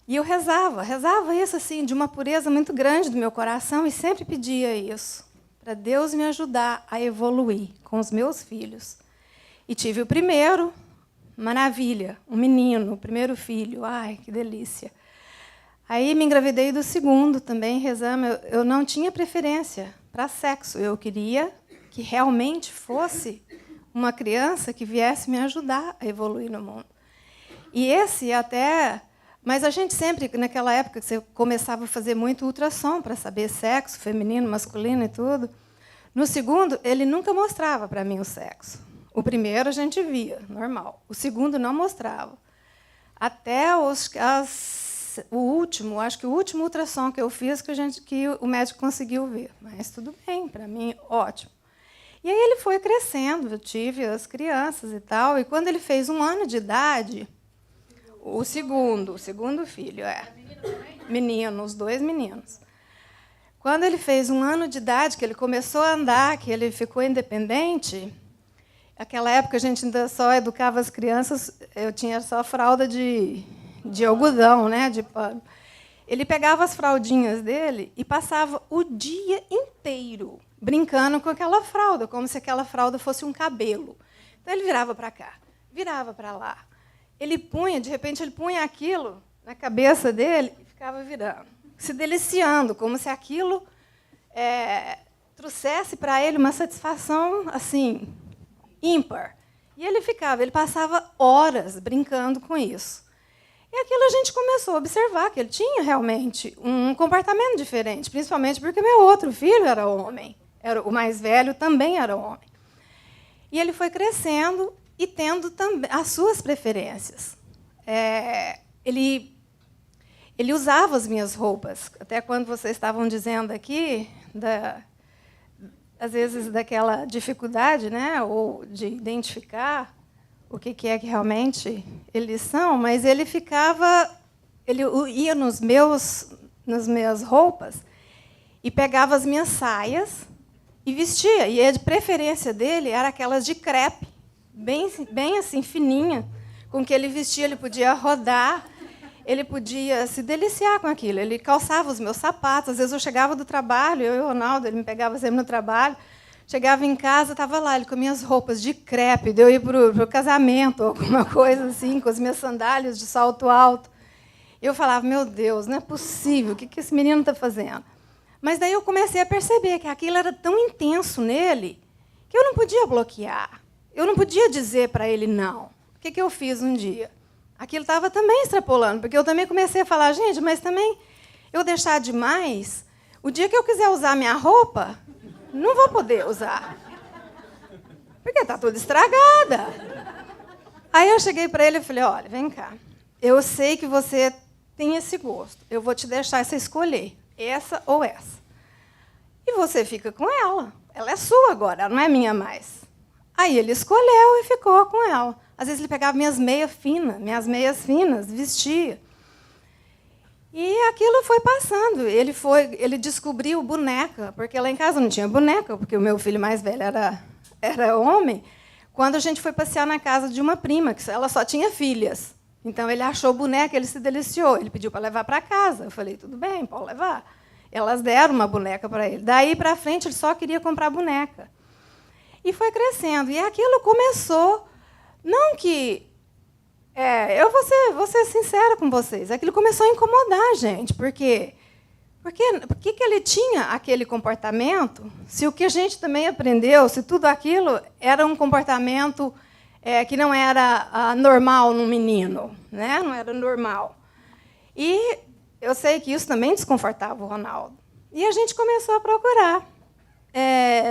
E eu rezava isso assim, de uma pureza muito grande do meu coração, e sempre pedia isso, para Deus me ajudar a evoluir com os meus filhos. E tive o primeiro, maravilha, um menino, o primeiro filho, ai, que delícia. Aí me engravidei do segundo também, rezando. Eu não tinha preferência para sexo, eu queria que realmente fosse uma criança que viesse me ajudar a evoluir no mundo. E esse até... Mas a gente sempre, naquela época, que você começava a fazer muito ultrassom para saber sexo, feminino, masculino e tudo. No segundo, ele nunca mostrava para mim o sexo. O primeiro a gente via, normal. O segundo não mostrava. Até o último, acho que o último ultrassom que eu fiz, que o médico conseguiu ver. Mas tudo bem, para mim, ótimo. E aí ele foi crescendo, eu tive as crianças e tal. E quando ele fez 1 ano de idade, o segundo filho, menino, os 2 meninos. Quando ele fez 1 ano de idade, que ele começou a andar, que ele ficou independente, naquela época a gente ainda só educava as crianças, eu tinha só fralda de algodão, né, de pano. Ele pegava as fraldinhas dele e passava o dia inteiro brincando com aquela fralda, como se aquela fralda fosse um cabelo. Então ele virava para cá, virava para lá. De repente ele punha aquilo na cabeça dele e ficava virando, se deliciando, como se aquilo trouxesse para ele uma satisfação assim ímpar. E ele passava horas brincando com isso. E aquilo a gente começou a observar que ele tinha realmente um comportamento diferente, principalmente porque meu outro filho era homem, o mais velho também era homem. E ele foi crescendo e tendo também as suas preferências. Ele usava as minhas roupas, até quando vocês estavam dizendo aqui, às vezes daquela dificuldade, né, ou de identificar o que é que realmente eles são, mas ele ia nas minhas roupas e pegava as minhas saias e vestia. E a de preferência dele era aquelas de crepe, bem assim, fininha, com que ele vestia, ele podia rodar, ele podia se deliciar com aquilo. Ele calçava os meus sapatos. Às vezes eu chegava do trabalho, eu e o Ronaldo, ele me pegava sempre no trabalho, chegava em casa, estava lá, ele com minhas roupas de crepe, de eu ir para o casamento, alguma coisa assim, com as minhas sandálias de salto alto. Eu falava, meu Deus, não é possível, o que esse menino está fazendo? Mas daí eu comecei a perceber que aquilo era tão intenso nele que eu não podia bloquear. Eu não podia dizer para ele não. O que eu fiz um dia? Aquilo estava também extrapolando, porque eu também comecei a falar, gente, mas também eu deixar demais, o dia que eu quiser usar minha roupa, não vou poder usar, porque está toda estragada. Aí eu cheguei para ele e falei, olha, vem cá, eu sei que você tem esse gosto, eu vou te deixar você escolher, essa ou essa. E você fica com ela é sua agora, ela não é minha mais. Aí ele escolheu e ficou com ela. Às vezes ele pegava minhas meias finas, vestia. E aquilo foi passando. Ele descobriu boneca, porque lá em casa não tinha boneca, porque o meu filho mais velho era homem. Quando a gente foi passear na casa de uma prima, que ela só tinha filhas. Então ele achou boneca, ele se deliciou. Ele pediu para levar para casa. Eu falei, tudo bem, pode levar. Elas deram uma boneca para ele. Daí para frente ele só queria comprar boneca. E foi crescendo. E aquilo começou, não que... eu vou ser sincera com vocês, aquilo começou a incomodar a gente, porque por que ele tinha aquele comportamento, se o que a gente também aprendeu, se tudo aquilo era um comportamento que não era normal num menino, né? Não era normal. E eu sei que isso também desconfortava o Ronaldo. E a gente começou a procurar.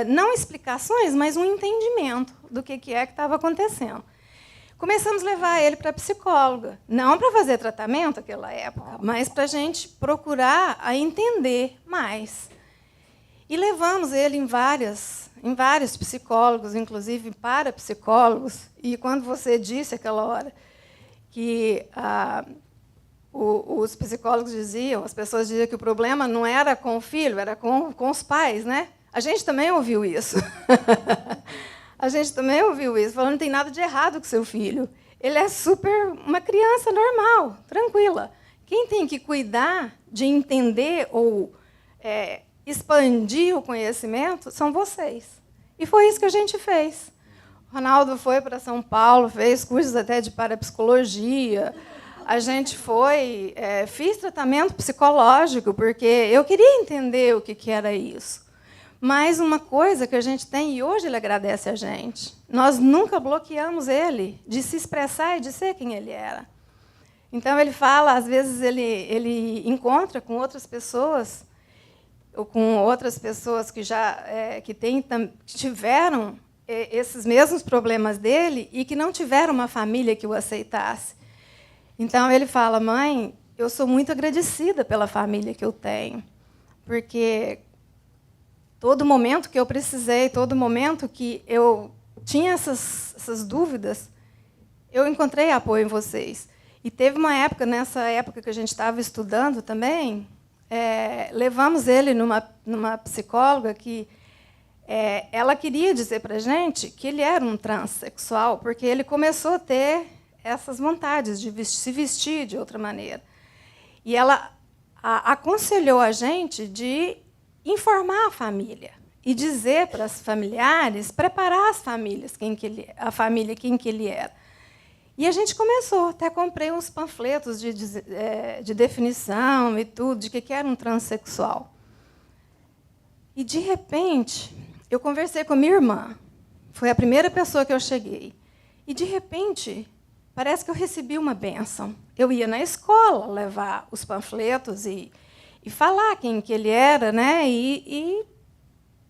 Não explicações, mas um entendimento do que estava acontecendo. Começamos a levar ele para a psicóloga, não para fazer tratamento naquela época, mas para a gente procurar a entender mais. E levamos ele em vários psicólogos, inclusive parapsicólogos. E quando você disse aquela hora que os psicólogos diziam, as pessoas diziam que o problema não era com o filho, era com os pais, né? A gente também ouviu isso. A gente também ouviu isso, falando que não tem nada de errado com seu filho. Ele é super uma criança normal, tranquila. Quem tem que cuidar de entender ou expandir o conhecimento são vocês. E foi isso que a gente fez. O Ronaldo foi para São Paulo, fez cursos até de parapsicologia. A gente foi, fiz tratamento psicológico, porque eu queria entender o que era isso. Mas uma coisa que a gente tem, e hoje ele agradece a gente, nós nunca bloqueamos ele de se expressar e de ser quem ele era. Então, ele fala, às vezes, ele encontra com outras pessoas, ou com outras pessoas que já que tiveram esses mesmos problemas dele e que não tiveram uma família que o aceitasse. Então, ele fala, mãe, eu sou muito agradecida pela família que eu tenho, porque todo momento que eu precisei, todo momento que eu tinha essas dúvidas, eu encontrei apoio em vocês. E teve uma época, nessa época que a gente estava estudando também, levamos ele numa psicóloga que ela queria dizer para a gente que ele era um transexual, porque ele começou a ter essas vontades de se vestir de outra maneira. E ela aconselhou a gente de informar a família e dizer para os familiares, preparar as famílias, a família quem que ele era. E a gente começou, até comprei uns panfletos de definição e tudo, de que era um transexual. E, de repente, eu conversei com a minha irmã, foi a primeira pessoa que eu cheguei. E, de repente, parece que eu recebi uma bênção. Eu ia na escola levar os panfletos e falar quem que ele era, né? E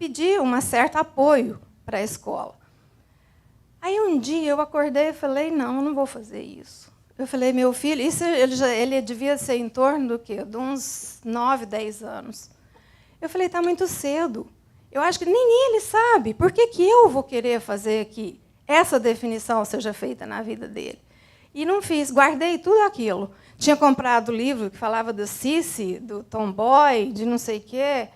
pedir um certo apoio para a escola. Aí, um dia, eu acordei e falei, não, eu não vou fazer isso. Eu falei, meu filho, isso ele devia ser em torno do quê? De uns 9, 10 anos. Eu falei, está muito cedo. Eu acho que nem ele sabe. Por que eu vou querer fazer que essa definição seja feita na vida dele? E não fiz, guardei tudo aquilo. Tinha comprado o livro que falava do Sissi, do Tomboy, de não sei o quê.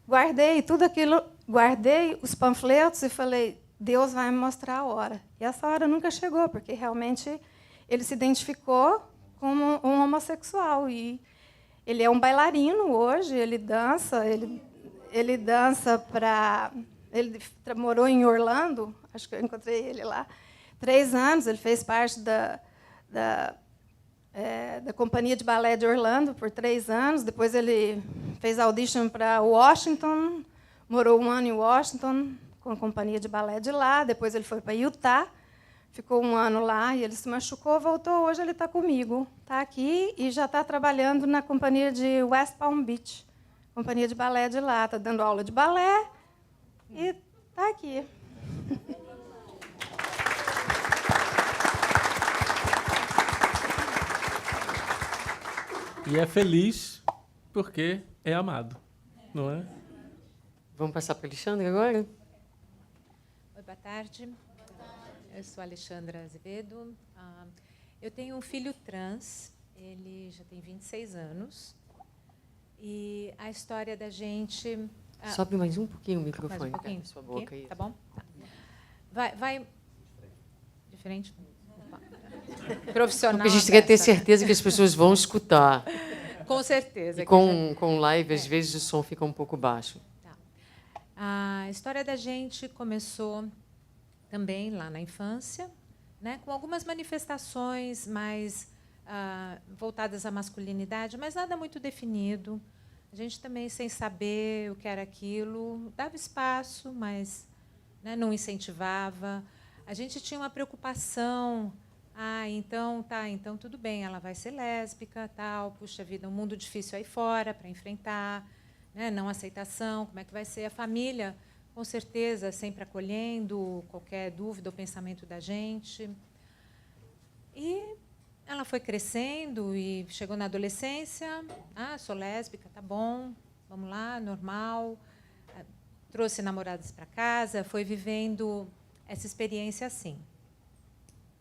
Guardei tudo aquilo, guardei os panfletos e falei, Deus vai me mostrar a hora. E essa hora nunca chegou, porque realmente ele se identificou como um homossexual. E ele é um bailarino hoje, ele dança, ele dança para... Ele morou em Orlando, acho que eu encontrei ele lá, 3 anos, ele fez parte da Companhia de Balé de Orlando por 3 anos, depois ele fez audition para Washington, morou 1 ano em Washington, com a Companhia de Balé de lá, depois ele foi para Utah, ficou 1 ano lá, e ele se machucou, voltou, hoje ele está comigo, está aqui e já está trabalhando na Companhia de West Palm Beach, Companhia de Balé de lá, está dando aula de balé e está aqui. E é feliz porque é amado, não é? Vamos passar para o Alexandre agora? Oi, boa tarde. Eu sou Alexandra Azevedo. Eu tenho um filho trans, ele já tem 26 anos. E a história da gente... Sobe mais um pouquinho o microfone. Mais um pouquinho? Sua boca, Tá bom? Tá. Vai... Diferente? Profissional. Porque a gente quer ter certeza que as pessoas vão escutar. Com certeza. E com live, às vezes, o som fica um pouco baixo. Tá. A história da gente começou também lá na infância, né, com algumas manifestações mais voltadas à masculinidade, mas nada muito definido. A gente também, sem saber o que era aquilo, dava espaço, mas, né, não incentivava. A gente tinha uma preocupação. Então tudo bem, ela vai ser lésbica, tal, puxa vida, um mundo difícil aí fora para enfrentar, né, não aceitação, como é que vai ser a família, com certeza sempre acolhendo qualquer dúvida ou pensamento da gente. E ela foi crescendo e chegou na adolescência, sou lésbica, tá bom, vamos lá, normal, trouxe namorados para casa, foi vivendo essa experiência assim.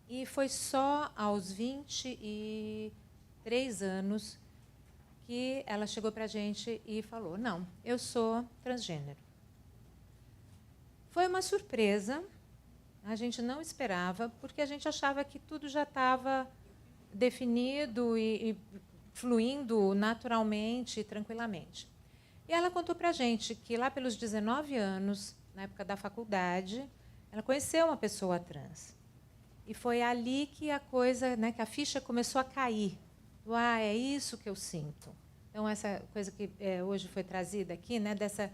E foi só aos 24 3 anos que ela chegou para a gente e falou: não, eu sou transgênero. Foi uma surpresa, a gente não esperava, porque a gente achava que tudo já estava definido e fluindo naturalmente e tranquilamente. E ela contou para a gente que lá pelos 19 anos, na época da faculdade, ela conheceu uma pessoa trans. E foi ali que a coisa, né, que a ficha começou a cair. É isso que eu sinto. Então, essa coisa que hoje foi trazida aqui, né, desse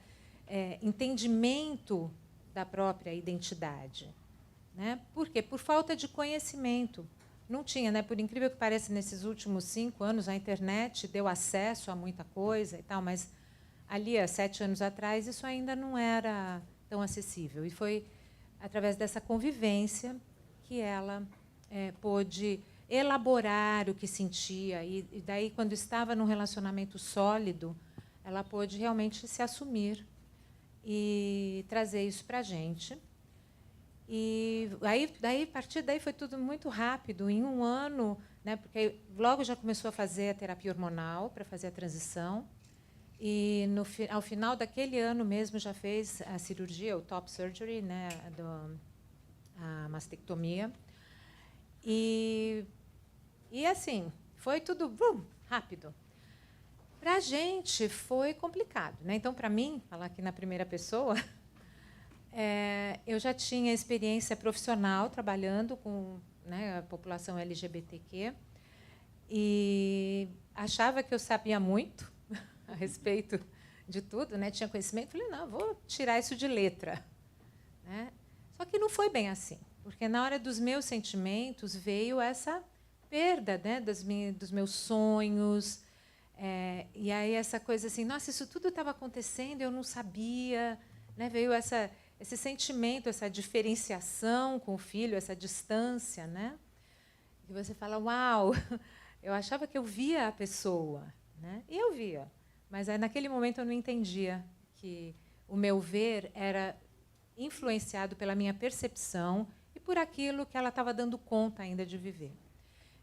entendimento da própria identidade. Né? Por quê? Por falta de conhecimento. Não tinha, né? Por incrível que pareça, nesses últimos 5 anos, a internet deu acesso a muita coisa e tal, mas ali, há 7 anos atrás, isso ainda não era tão acessível. E foi através dessa convivência que ela pôde elaborar o que sentia. E daí, quando estava num relacionamento sólido, ela pôde realmente se assumir e trazer isso para a gente. E a partir daí foi tudo muito rápido. Em 1 ano, né, porque logo já começou a fazer a terapia hormonal para fazer a transição. E ao final daquele ano mesmo já fez a cirurgia, o top surgery, né, a mastectomia. E assim, foi tudo rápido. Para a gente foi complicado, né? Então, para mim, falar aqui na primeira pessoa, eu já tinha experiência profissional trabalhando com, né, a população LGBTQ e achava que eu sabia muito a respeito de tudo, né? Tinha conhecimento. Falei, não, vou tirar isso de letra. Né? Só que não foi bem assim, porque na hora dos meus sentimentos veio essa perda, né, dos meus sonhos. E aí essa coisa assim, nossa, isso tudo estava acontecendo, eu não sabia. Né? Veio esse sentimento, essa diferenciação com o filho, essa distância. Né? E você fala, uau, eu achava que eu via a pessoa. Né? E eu via. Mas naquele momento eu não entendia que o meu ver era influenciado pela minha percepção e por aquilo que ela estava dando conta ainda de viver.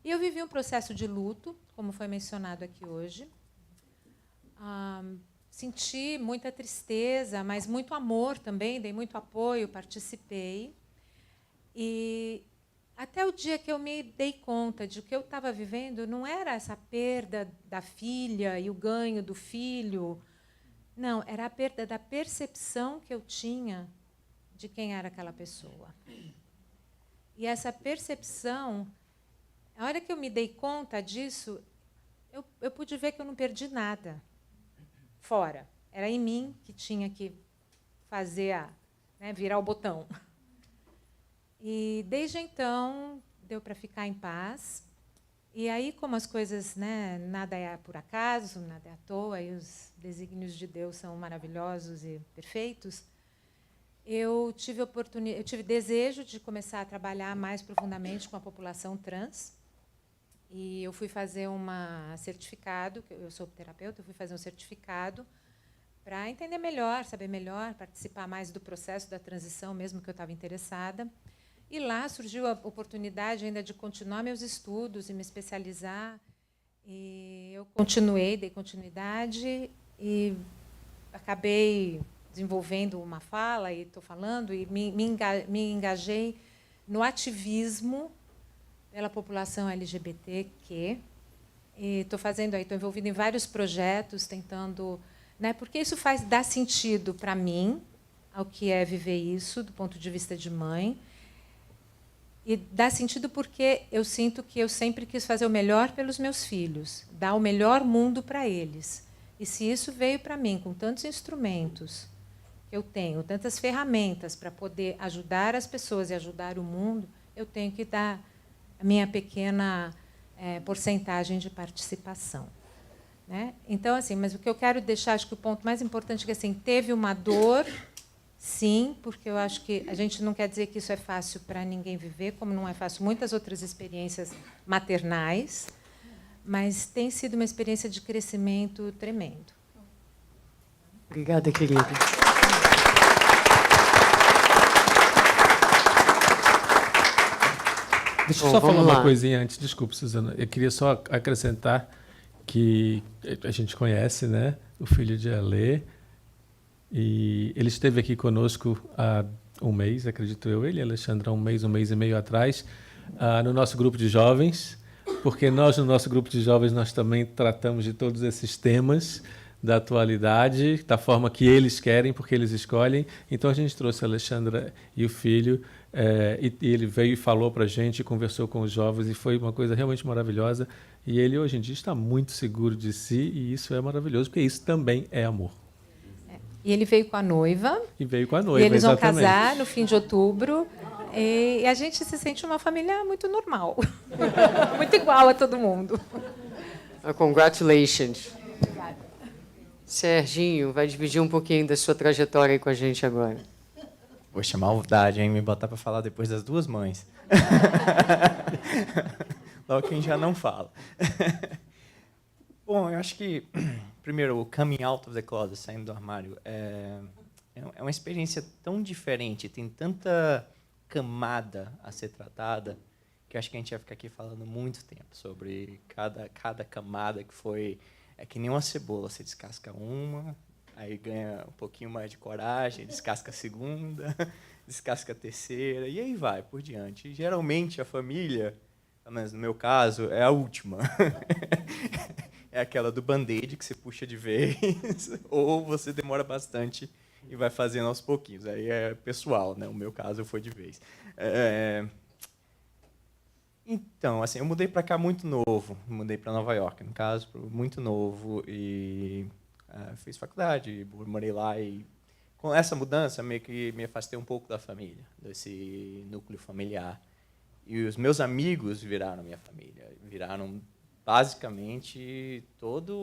E eu vivi um processo de luto, como foi mencionado aqui hoje. Senti muita tristeza, mas muito amor também, dei muito apoio, participei. E até o dia que eu me dei conta de que eu estava vivendo não era essa perda da filha e o ganho do filho. Não, era a perda da percepção que eu tinha de quem era aquela pessoa. E essa percepção, a hora que eu me dei conta disso, eu pude ver que eu não perdi nada fora. Era em mim que tinha que fazer, né, virar o botão. E, desde então, deu para ficar em paz. E aí, como as coisas, né, nada é por acaso, nada é à toa, e os desígnios de Deus são maravilhosos e perfeitos, eu tive desejo de começar a trabalhar mais profundamente com a população trans. E eu fui fazer um certificado, eu sou terapeuta, eu fui fazer um certificado para entender melhor, saber melhor, participar mais do processo da transição, mesmo que eu estava interessada. E lá surgiu a oportunidade ainda de continuar meus estudos e me especializar. E eu dei continuidade e acabei desenvolvendo uma fala, e estou falando, e me engajei no ativismo pela população LGBTQ. Estou envolvida em vários projetos, tentando, né, porque isso dá sentido para mim, ao que é viver isso, do ponto de vista de mãe. E dá sentido porque eu sinto que eu sempre quis fazer o melhor pelos meus filhos, dar o melhor mundo para eles. E se isso veio para mim com tantos instrumentos que eu tenho, tantas ferramentas para poder ajudar as pessoas e ajudar o mundo, eu tenho que dar a minha pequena porcentagem de participação. Né? Então, assim, mas o que eu quero deixar, acho que o ponto mais importante é que assim, teve uma dor. Sim, porque eu acho que a gente não quer dizer que isso é fácil para ninguém viver, como não é fácil muitas outras experiências maternais, mas tem sido uma experiência de crescimento tremendo. Obrigada, querida. Deixa eu Bom, só falar vamos uma lá. coisinha antes. Desculpa, Suzana. Eu queria só acrescentar que a gente conhece, né, o filho de Alê, e ele esteve aqui conosco há um mês, acredito eu, ele e Alexandre, há um mês e meio atrás, no nosso grupo de jovens, porque nós, no nosso grupo de jovens, nós também tratamos de todos esses temas da atualidade, da forma que eles querem, porque eles escolhem. Então, a gente trouxe a Alexandra e o filho, e ele veio e falou para a gente, conversou com os jovens, e foi uma coisa realmente maravilhosa. E ele, hoje em dia, está muito seguro de si, e isso é maravilhoso, porque isso também é amor. E ele veio com a noiva. E veio com a E noiva, eles vão exatamente. casar no fim de outubro. E a gente se sente uma família muito normal. Muito igual a todo mundo. Congratulations. Serginho, vai dividir um pouquinho da sua trajetória aí com a gente agora. Poxa, maldade, hein? Me botar para falar depois das duas mães. Logo quem já não fala. Bom, eu acho que, primeiro, o coming out of the closet, saindo do armário, é uma experiência tão diferente, tem tanta camada a ser tratada, que eu acho que a gente vai ficar aqui falando muito tempo sobre cada camada que foi... É que nem uma cebola, você descasca uma, aí ganha um pouquinho mais de coragem, descasca a segunda, descasca a terceira, e aí vai, por diante. E, geralmente, a família, pelo menos no meu caso, é a última. É aquela do band-aid que você puxa de vez, ou você demora bastante e vai fazendo aos pouquinhos. Aí é pessoal, né? O meu caso foi de vez. Então, assim, eu mudei para cá muito novo. Mudei para Nova York, no caso, muito novo. E fiz faculdade, morei lá. E com essa mudança, meio que me afastei um pouco da família, desse núcleo familiar. E os meus amigos viraram minha família. Viraram, basicamente, todo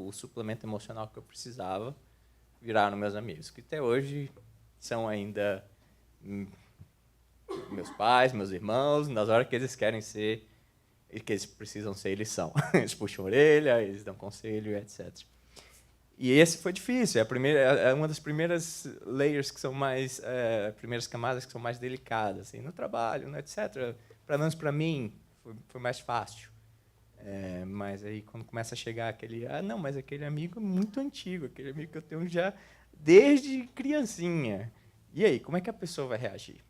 o suplemento emocional que eu precisava. Viraram meus amigos, que até hoje são ainda... meus pais, meus irmãos, nas horas que eles querem ser, e que eles precisam ser, eles são. Eles puxam a orelha, eles dão conselho, etc. E esse foi difícil. É uma das primeiras layers que são mais, primeiras camadas que são mais delicadas, assim, no trabalho, né, etc. Pelo menos para mim foi mais fácil. Mas aí quando começa a chegar aquele, não, mas aquele amigo é muito antigo, aquele amigo que eu tenho já desde criancinha. E aí, como é que a pessoa vai reagir?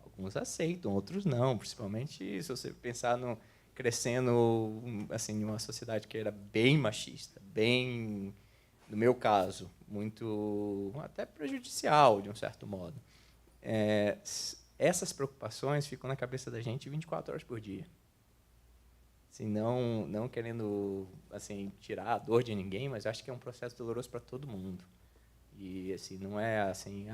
Alguns aceitam, outros não, principalmente se você pensar crescendo assim, em uma sociedade que era bem machista, bem, no meu caso, muito até prejudicial, de um certo modo. Essas preocupações ficam na cabeça da gente 24 horas por dia. Assim, não querendo assim, tirar a dor de ninguém, mas acho que é um processo doloroso para todo mundo. E assim, não é assim,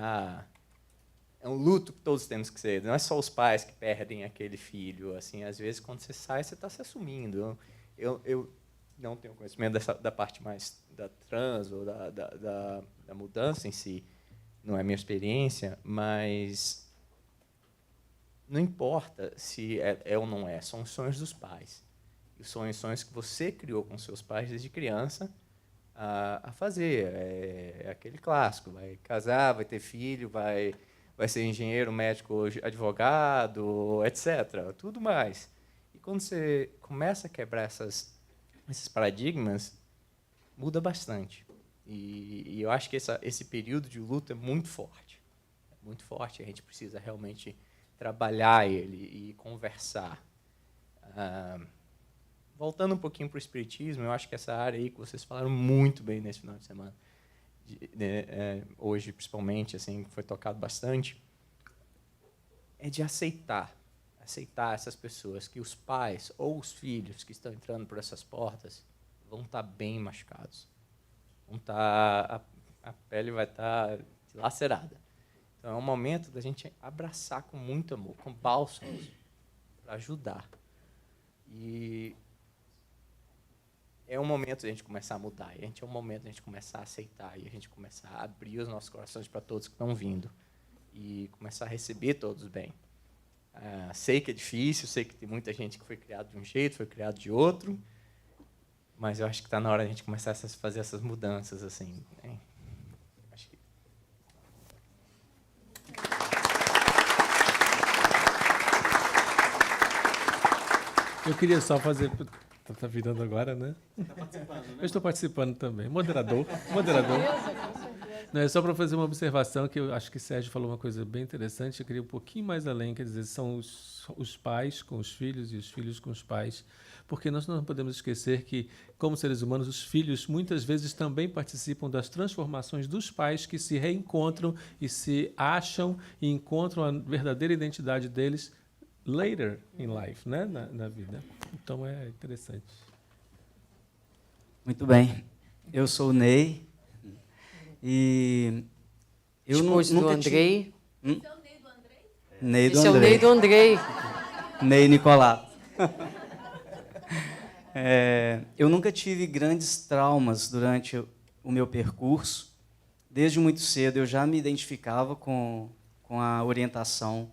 é um luto que todos temos que ser. Não é só os pais que perdem aquele filho. Assim, às vezes, quando você sai, você está se assumindo. Eu não tenho conhecimento da parte mais da trans ou da mudança em si. Não é minha experiência, mas não importa se é ou não é. São os sonhos dos pais. E os sonhos que você criou com seus pais desde criança a fazer. É aquele clássico. Vai casar, vai ter filho, vai ser engenheiro, médico, advogado, etc. Tudo mais. E quando você começa a quebrar esses paradigmas, muda bastante. E eu acho que esse período de luta é muito forte. É muito forte. A gente precisa realmente trabalhar ele e conversar. Voltando um pouquinho para o espiritismo, eu acho que essa área aí que vocês falaram muito bem nesse final de semana, hoje principalmente, assim, foi tocado bastante, é de aceitar essas pessoas, que os pais ou os filhos que estão entrando por essas portas vão estar bem machucados, a pele vai estar lacerada. Então é um momento da gente abraçar com muito amor, com bálsamos, para ajudar. E é um momento de a gente começar a mudar, é um momento de a gente começar a aceitar, e a gente começar a abrir os nossos corações para todos que estão vindo, e começar a receber todos bem. Sei que é difícil, sei que tem muita gente que foi criada de um jeito, foi criada de outro, mas eu acho que está na hora de a gente começar a fazer essas mudanças, assim, né? Acho que... Eu queria só fazer... Está virando agora, né? Está participando, né? Eu estou participando também. Moderador. Não, é só para fazer uma observação, que eu acho que o Sérgio falou uma coisa bem interessante, eu queria ir um pouquinho mais além, quer dizer, são os pais com os filhos e os filhos com os pais, porque nós não podemos esquecer que, como seres humanos, os filhos muitas vezes também participam das transformações dos pais que se reencontram e se acham e encontram a verdadeira identidade deles later in life, né? na vida. Então, é interessante. Muito bem. Eu sou o Ney. E eu Esposo nunca do Andrei. Esse é o Ney do Andrei. Esse é o Ney do Andrei. Ney Nicolás. Eu nunca tive grandes traumas durante o meu percurso. Desde muito cedo eu já me identificava com a orientação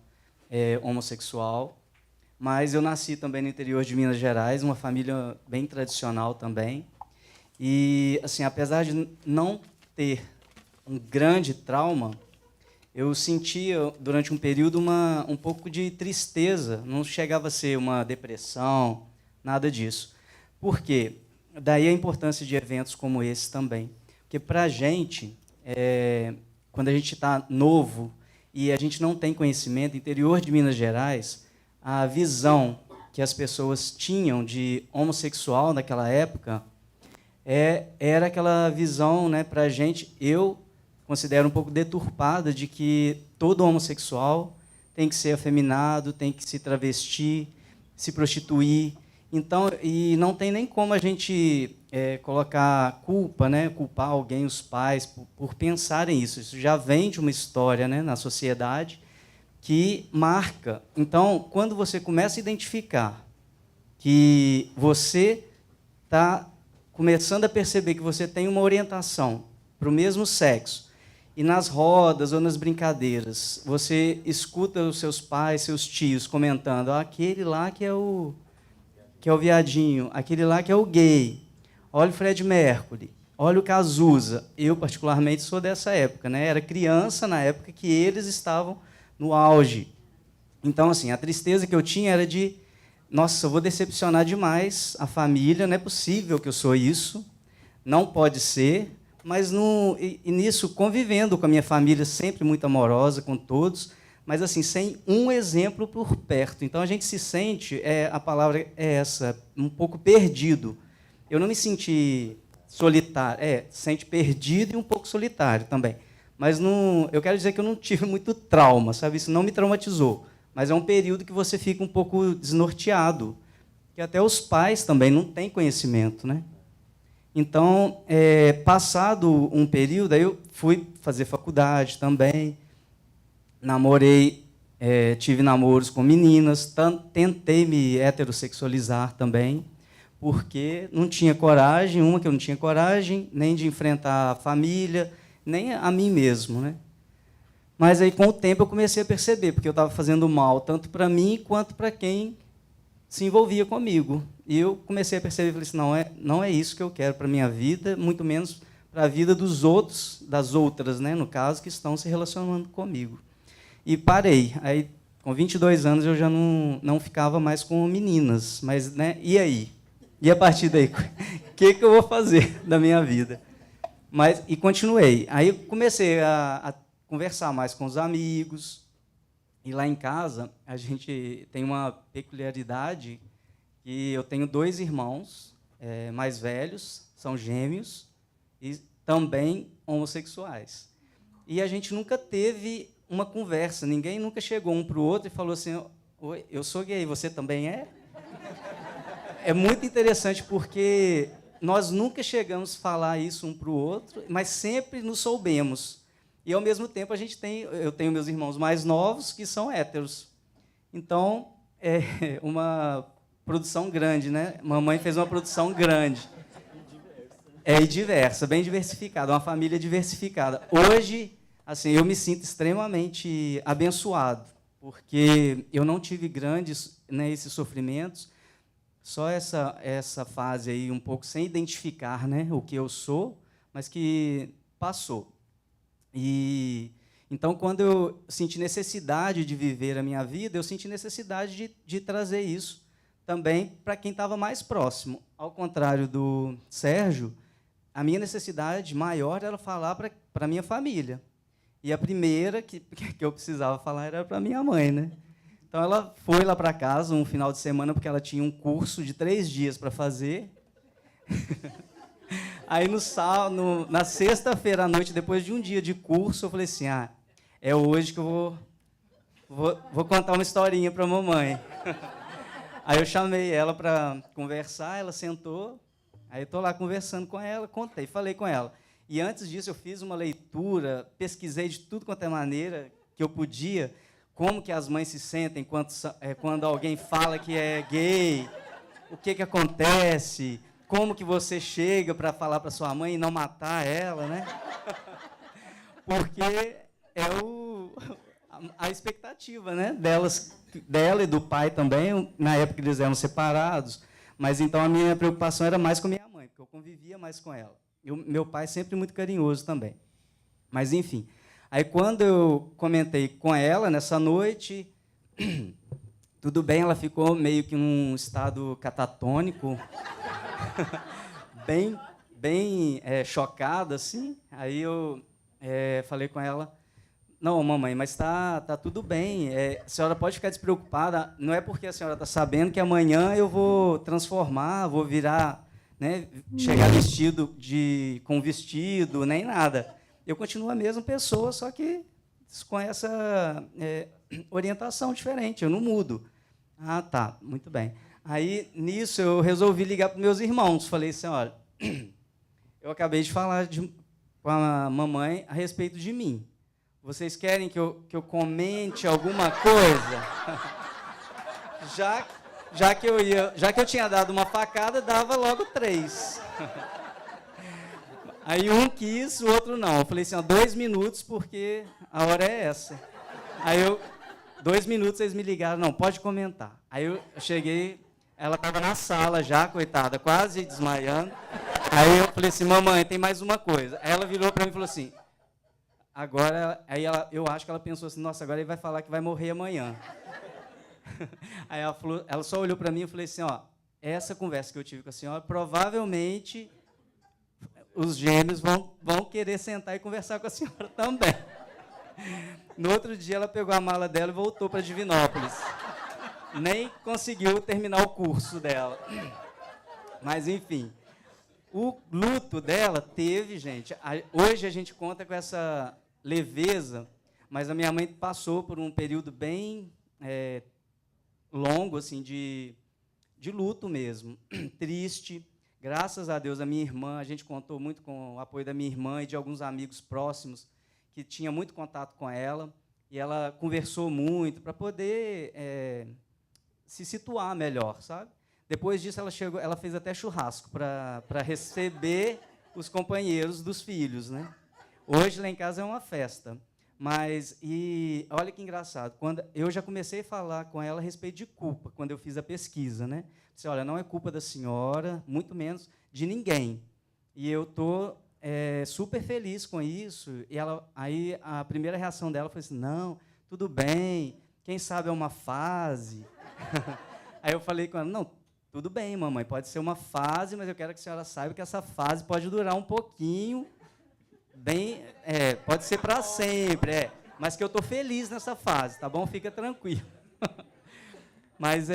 homossexual, mas eu nasci também no interior de Minas Gerais, uma família bem tradicional também. E, assim, apesar de não ter um grande trauma, eu sentia, durante um período, um pouco de tristeza. Não chegava a ser uma depressão, nada disso. Por quê? Daí a importância de eventos como esse também. Porque, para a gente, quando a gente está novo e a gente não tem conhecimento, interior de Minas Gerais, a visão que as pessoas tinham de homossexual naquela época era aquela visão, né, para a gente, eu considero um pouco deturpada, de que todo homossexual tem que ser afeminado, tem que se travestir, se prostituir. Então, e não tem nem como a gente colocar culpa, né, culpar alguém, os pais, por pensarem isso. Isso já vem de uma história, né, na sociedade que marca. Então, quando você começa a identificar que você está começando a perceber que você tem uma orientação para o mesmo sexo, e nas rodas ou nas brincadeiras, você escuta os seus pais, seus tios comentando: aquele lá que é o viadinho, aquele lá que é o gay, olha o Fred Mercury, olha o Cazuza. Eu, particularmente, sou dessa época, né? Era criança na época que eles estavam no auge. Então, assim, a tristeza que eu tinha era de: nossa, eu vou decepcionar demais a família, não é possível que eu sou isso, não pode ser. Mas nisso, convivendo com a minha família, sempre muito amorosa com todos, mas assim, sem um exemplo por perto. Então a gente se sente, a palavra é essa, um pouco perdido. Eu não me senti solitário, sente perdido e um pouco solitário também. Mas eu quero dizer que eu não tive muito trauma, sabe? Isso não me traumatizou. Mas é um período que você fica um pouco desnorteado, que até os pais também não têm conhecimento, né? Então, passado um período, aí eu fui fazer faculdade também, namorei, tive namoros com meninas, tentei me heterossexualizar também, porque não tinha coragem, que eu não tinha coragem, nem de enfrentar a família, nem a mim mesmo, né? Mas aí, com o tempo, eu comecei a perceber, porque eu estava fazendo mal tanto para mim quanto para quem se envolvia comigo. E eu comecei a perceber, falei assim, não é isso que eu quero para a minha vida, muito menos para a vida dos outros, das outras, né, no caso, que estão se relacionando comigo. E parei. Aí, com 22 anos, eu já não ficava mais com meninas. Mas, né, e aí? E a partir daí? O que eu vou fazer da minha vida? E continuei. Aí comecei a conversar mais com os amigos. E lá em casa, a gente tem uma peculiaridade, que eu tenho 2 irmãos mais velhos, são gêmeos, e também homossexuais. E a gente nunca teve uma conversa, ninguém nunca chegou um para o outro e falou assim: oi, eu sou gay, você também é? É muito interessante, porque nós nunca chegamos a falar isso um para o outro, mas sempre nos soubemos. E, ao mesmo tempo, eu tenho meus irmãos mais novos, que são héteros. Então, é uma produção grande, né? Mamãe fez uma produção grande. E diversa, bem diversificada, uma família diversificada. Hoje, assim, eu me sinto extremamente abençoado, porque eu não tive grandes, né, esses sofrimentos, só essa fase aí um pouco sem identificar, né, o que eu sou, mas que passou. E então, quando eu senti necessidade de viver a minha vida, eu senti necessidade de trazer isso também para quem estava mais próximo. Ao contrário do Sérgio, a minha necessidade maior era falar para a minha família. E a primeira que eu precisava falar era para minha mãe, né? Então, ela foi lá para casa um final de semana, porque ela tinha um curso de 3 dias para fazer. Aí, na sexta-feira à noite, depois de um dia de curso, eu falei assim, é hoje que eu vou contar uma historinha para a mamãe. Aí eu chamei ela para conversar, ela sentou, aí eu estou lá conversando com ela, falei com ela. E antes disso eu fiz uma leitura, pesquisei de tudo quanto é maneira que eu podia, como que as mães se sentem quando alguém fala que é gay, o que acontece, como que você chega para falar para sua mãe e não matar ela, né? Porque é a expectativa, né, dela e do pai também, na época eles eram separados, mas então a minha preocupação era mais com a minha mãe, porque eu convivia mais com ela. E meu pai sempre muito carinhoso também. Mas, enfim, aí quando eu comentei com ela nessa noite, tudo bem, ela ficou meio que num estado catatônico, bem chocada, assim. Aí eu falei com ela, não, mamãe, mas tá tudo bem, a senhora pode ficar despreocupada, não é porque a senhora está sabendo que amanhã eu vou transformar, vou virar, né, chegar com vestido, nem nada. Eu continuo a mesma pessoa, só que com essa orientação diferente, eu não mudo. Ah, tá, muito bem. Aí, nisso, eu resolvi ligar para os meus irmãos. Falei assim, olha, eu acabei de falar com a mamãe a respeito de mim. Vocês querem que eu comente alguma coisa? Já que eu tinha dado uma facada, dava logo 3. Aí um quis, o outro não. Eu falei assim, 2 minutos, porque a hora é essa. Aí 2 minutos, eles me ligaram, não, pode comentar. Aí eu cheguei, ela estava na sala já, coitada, quase desmaiando. Aí eu falei assim, mamãe, tem mais uma coisa. Aí ela virou para mim e falou assim, agora, eu acho que ela pensou assim, nossa, agora ele vai falar que vai morrer amanhã. Aí ela só olhou para mim e falei assim, essa conversa que eu tive com a senhora, provavelmente os gêmeos vão querer sentar e conversar com a senhora também. No outro dia, ela pegou a mala dela e voltou para Divinópolis. Nem conseguiu terminar o curso dela. Mas, enfim, o luto dela teve, gente... Hoje a gente conta com essa leveza, mas a minha mãe passou por um período bem longo, assim, de luto mesmo, triste. Graças a Deus, a minha irmã, a gente contou muito com o apoio da minha irmã e de alguns amigos próximos que tinha muito contato com ela, e ela conversou muito para poder se situar melhor, sabe? Depois disso, ela fez até churrasco para receber os companheiros dos filhos, né? Hoje, lá em casa, é uma festa. E olha que engraçado, quando eu já comecei a falar com ela a respeito de culpa, quando eu fiz a pesquisa, né? Disse, olha, não é culpa da senhora, muito menos de ninguém. E eu estou super feliz com isso. E aí a primeira reação dela foi assim, não, tudo bem, quem sabe é uma fase. Aí eu falei com ela, não, tudo bem, mamãe, pode ser uma fase, mas eu quero que a senhora saiba que essa fase pode durar um pouquinho, pode ser para sempre, mas que eu estou feliz nessa fase, tá bom? Fica tranquilo. Mas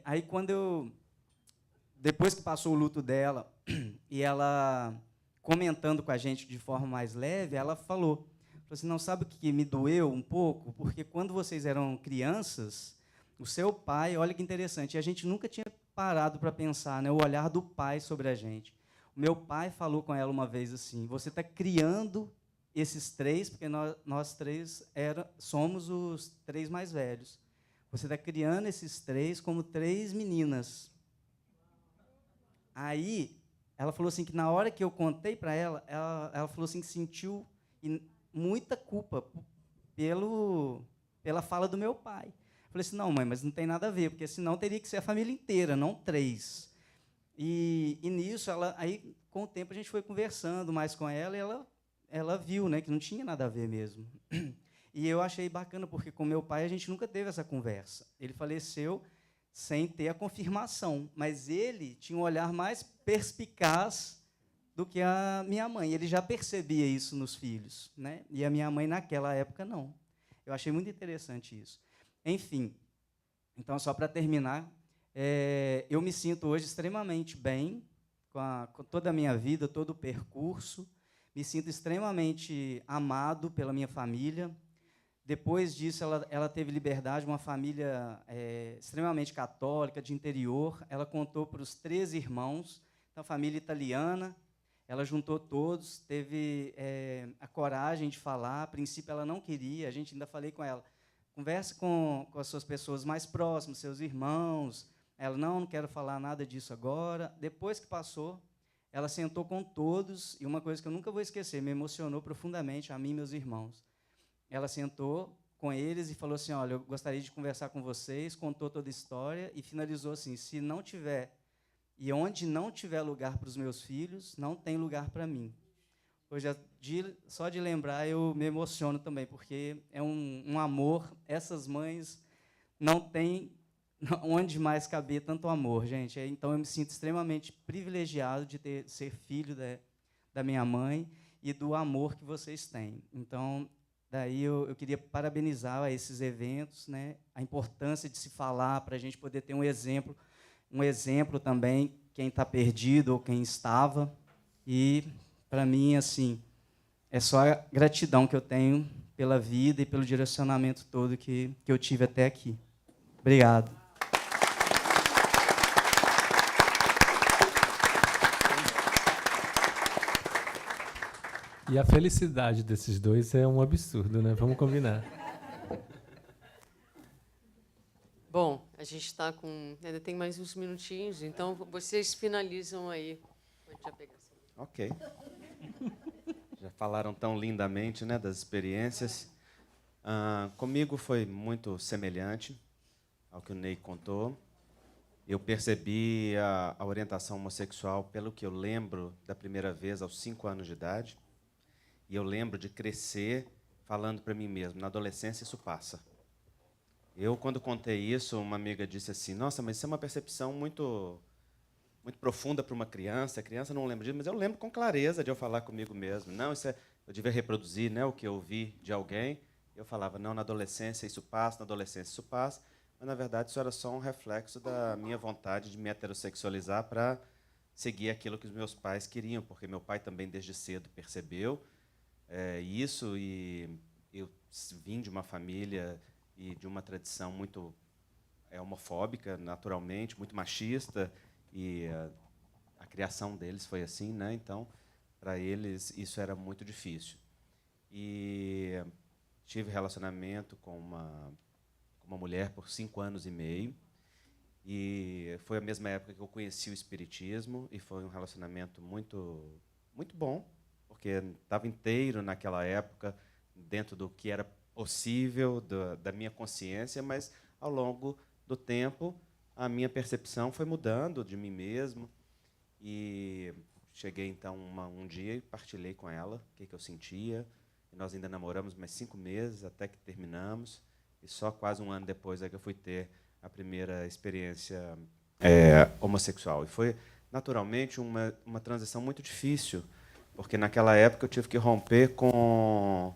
aí depois que passou o luto dela, e ela comentando com a gente de forma mais leve, ela falou assim, não, sabe o que me doeu um pouco? Porque quando vocês eram crianças, o seu pai, olha que interessante, a gente nunca tinha parado para pensar, né, o olhar do pai sobre a gente. O meu pai falou com ela uma vez assim, você está criando esses 3, porque nós 3 somos os 3 mais velhos. Você está criando esses 3 como 3 meninas. Aí, ela falou assim que na hora que eu contei para ela, ela falou assim que sentiu muita culpa pela fala do meu pai. Eu falei assim, não, mãe, mas não tem nada a ver, porque senão teria que ser a família inteira, não 3. E nisso, aí, com o tempo, a gente foi conversando mais com ela, e ela viu, né, que não tinha nada a ver mesmo. E eu achei bacana, porque com meu pai a gente nunca teve essa conversa. Ele faleceu sem ter a confirmação. Mas ele tinha um olhar mais perspicaz do que a minha mãe. Ele já percebia isso nos filhos, né? E a minha mãe, naquela época, não. Eu achei muito interessante isso. Enfim, então, só para terminar, eu me sinto hoje extremamente bem com toda a minha vida, todo o percurso. Me sinto extremamente amado pela minha família. Depois disso, ela teve liberdade, uma família extremamente católica, de interior. Ela contou para os 13 irmãos, então, família italiana. Ela juntou todos, teve a coragem de falar. A princípio, ela não queria, a gente ainda falei com ela, converse com as suas pessoas mais próximas, seus irmãos. Ela, não quero falar nada disso agora. Depois que passou, ela sentou com todos, e uma coisa que eu nunca vou esquecer, me emocionou profundamente, a mim e meus irmãos. Ela sentou com eles e falou assim, olha, eu gostaria de conversar com vocês, contou toda a história e finalizou assim, se não tiver, e onde não tiver lugar para os meus filhos, não tem lugar para mim. Hoje, só de lembrar, eu me emociono também, porque é um amor, essas mães não têm onde mais caber tanto amor, gente. Então, eu me sinto extremamente privilegiado de ser filho da minha mãe e do amor que vocês têm. Então, daí eu queria parabenizar esses eventos, né? A importância de se falar para a gente poder ter um exemplo também, quem está perdido ou quem estava. E, para mim, assim, é só a gratidão que eu tenho pela vida e pelo direcionamento todo que eu tive até aqui. Obrigado. E a felicidade desses dois é um absurdo, né? Vamos combinar. Bom, a gente está com... Ainda tem mais uns minutinhos, então vocês finalizam aí. Pode já pegar. Ok. Já falaram tão lindamente, né, das experiências. Comigo foi muito semelhante ao que o Ney contou. Eu percebi a orientação homossexual, pelo que eu lembro, da primeira vez aos 5 anos de idade. E eu lembro de crescer falando para mim mesmo, na adolescência isso passa. Eu, quando contei isso, uma amiga disse assim, nossa, mas isso é uma percepção muito profunda para uma criança, a criança não lembra disso, mas eu lembro com clareza de eu falar comigo mesmo. Não, eu devia reproduzir, né, o que eu ouvi de alguém. Eu falava, não, na adolescência isso passa, na adolescência isso passa, mas, na verdade, isso era só um reflexo da minha vontade de me heterossexualizar para seguir aquilo que os meus pais queriam, porque meu pai também, desde cedo, percebeu isso, e eu vim de uma família e de uma tradição muito homofóbica, naturalmente, muito machista, e a criação deles foi assim, né? Então, para eles, isso era muito difícil. E tive relacionamento com uma mulher por 5 anos e meio, e foi a mesma época que eu conheci o espiritismo, e foi um relacionamento muito, muito bom, porque estava inteiro naquela época, dentro do que era possível, da minha consciência, mas, ao longo do tempo, a minha percepção foi mudando de mim mesmo. E cheguei, então, um dia e partilhei com ela o que eu sentia. E nós ainda namoramos mais 5 meses, até que terminamos. E só quase um ano depois é que eu fui ter a primeira experiência homossexual. E foi, naturalmente, uma transição muito difícil, porque naquela época eu tive que romper com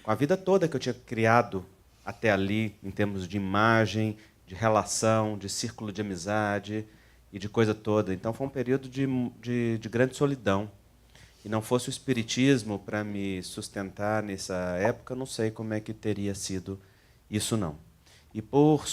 a vida toda que eu tinha criado até ali, em termos de imagem, de relação, de círculo de amizade e de coisa toda. Então, foi um período de grande solidão. E não fosse o espiritismo para me sustentar nessa época, não sei como é que teria sido isso, não. E por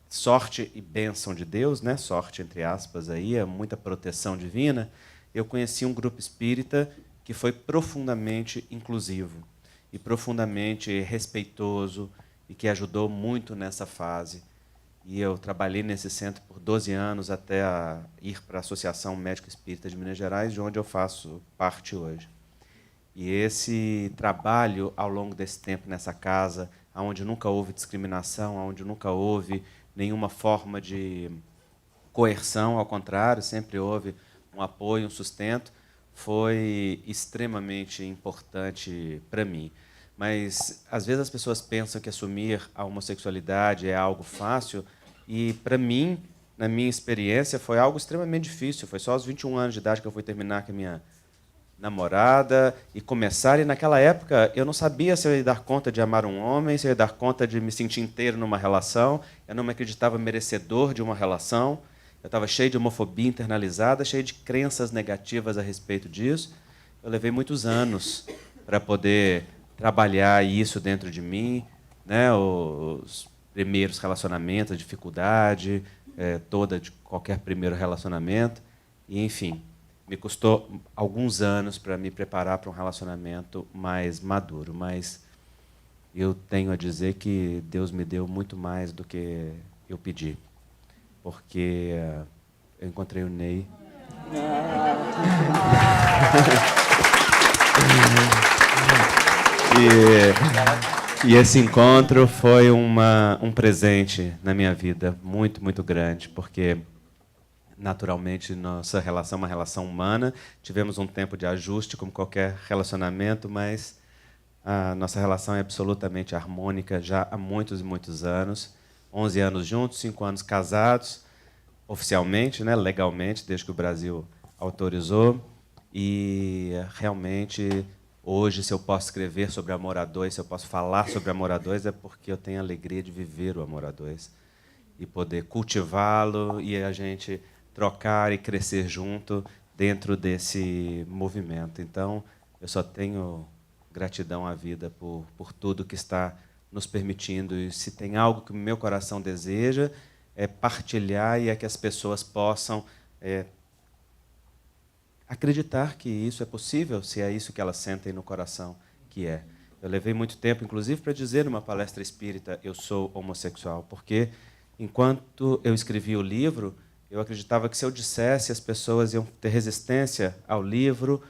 sorte e bênção de Deus, né, sorte entre aspas, aí, muita proteção divina, eu conheci um grupo espírita que foi profundamente inclusivo e profundamente respeitoso e que ajudou muito nessa fase. E eu trabalhei nesse centro por 12 anos até ir para a Associação Médica Espírita de Minas Gerais, de onde eu faço parte hoje. E esse trabalho, ao longo desse tempo nessa casa, onde nunca houve discriminação, onde nunca houve nenhuma forma de coerção, ao contrário, sempre houve um apoio, um sustento, foi extremamente importante para mim. Mas, às vezes, as pessoas pensam que assumir a homossexualidade é algo fácil, e, para mim, na minha experiência, foi algo extremamente difícil. Foi só aos 21 anos de idade que eu fui terminar com a minha namorada e começar. E naquela época eu não sabia se eu ia dar conta de amar um homem, se eu ia dar conta de me sentir inteiro numa relação. Eu não me acreditava merecedor de uma relação. Eu estava cheio de homofobia internalizada, cheio de crenças negativas a respeito disso. Eu levei muitos anos para poder trabalhar isso dentro de mim, né? Os primeiros relacionamentos, a dificuldade toda de qualquer primeiro relacionamento. E, enfim, me custou alguns anos para me preparar para um relacionamento mais maduro. Mas eu tenho a dizer que Deus me deu muito mais do que eu pedi. Porque eu encontrei o Ney. E esse encontro foi um presente na minha vida muito, muito grande, porque, naturalmente, nossa relação é uma relação humana. Tivemos um tempo de ajuste, como qualquer relacionamento, mas a nossa relação é absolutamente harmônica já há muitos e muitos anos. 11 anos juntos, 5 anos casados, oficialmente, né, legalmente, desde que o Brasil autorizou. E, realmente, hoje, se eu posso escrever sobre Amor a Dois, se eu posso falar sobre Amor a Dois, é porque eu tenho a alegria de viver o Amor a Dois e poder cultivá-lo e a gente trocar e crescer junto dentro desse movimento. Então, eu só tenho gratidão à vida por tudo que está nos permitindo. E se tem algo que o meu coração deseja, é partilhar e é que as pessoas possam acreditar que isso é possível, se é isso que elas sentem no coração que é. Eu levei muito tempo, inclusive, para dizer numa palestra espírita, eu sou homossexual, porque enquanto eu escrevia o livro, eu acreditava que se eu dissesse, as pessoas iam ter resistência ao livro,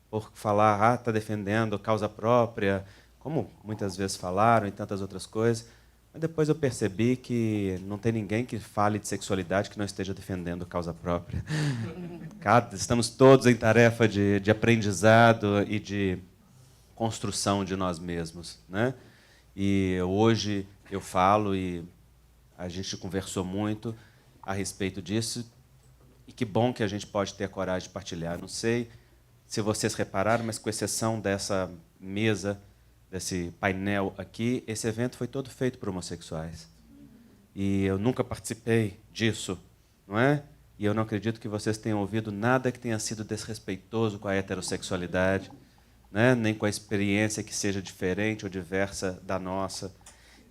por falar, está defendendo causa própria, como muitas vezes falaram e tantas outras coisas. Mas depois eu percebi que não tem ninguém que fale de sexualidade que não esteja defendendo causa própria. Estamos todos em tarefa de aprendizado e de construção de nós mesmos, né? E hoje eu falo, e a gente conversou muito a respeito disso, e que bom que a gente pode ter a coragem de partilhar. Não sei se vocês repararam, mas com exceção dessa mesa, desse painel aqui, esse evento foi todo feito por homossexuais. E eu nunca participei disso, não é? E eu não acredito que vocês tenham ouvido nada que tenha sido desrespeitoso com a heterossexualidade, né? Nem com a experiência que seja diferente ou diversa da nossa.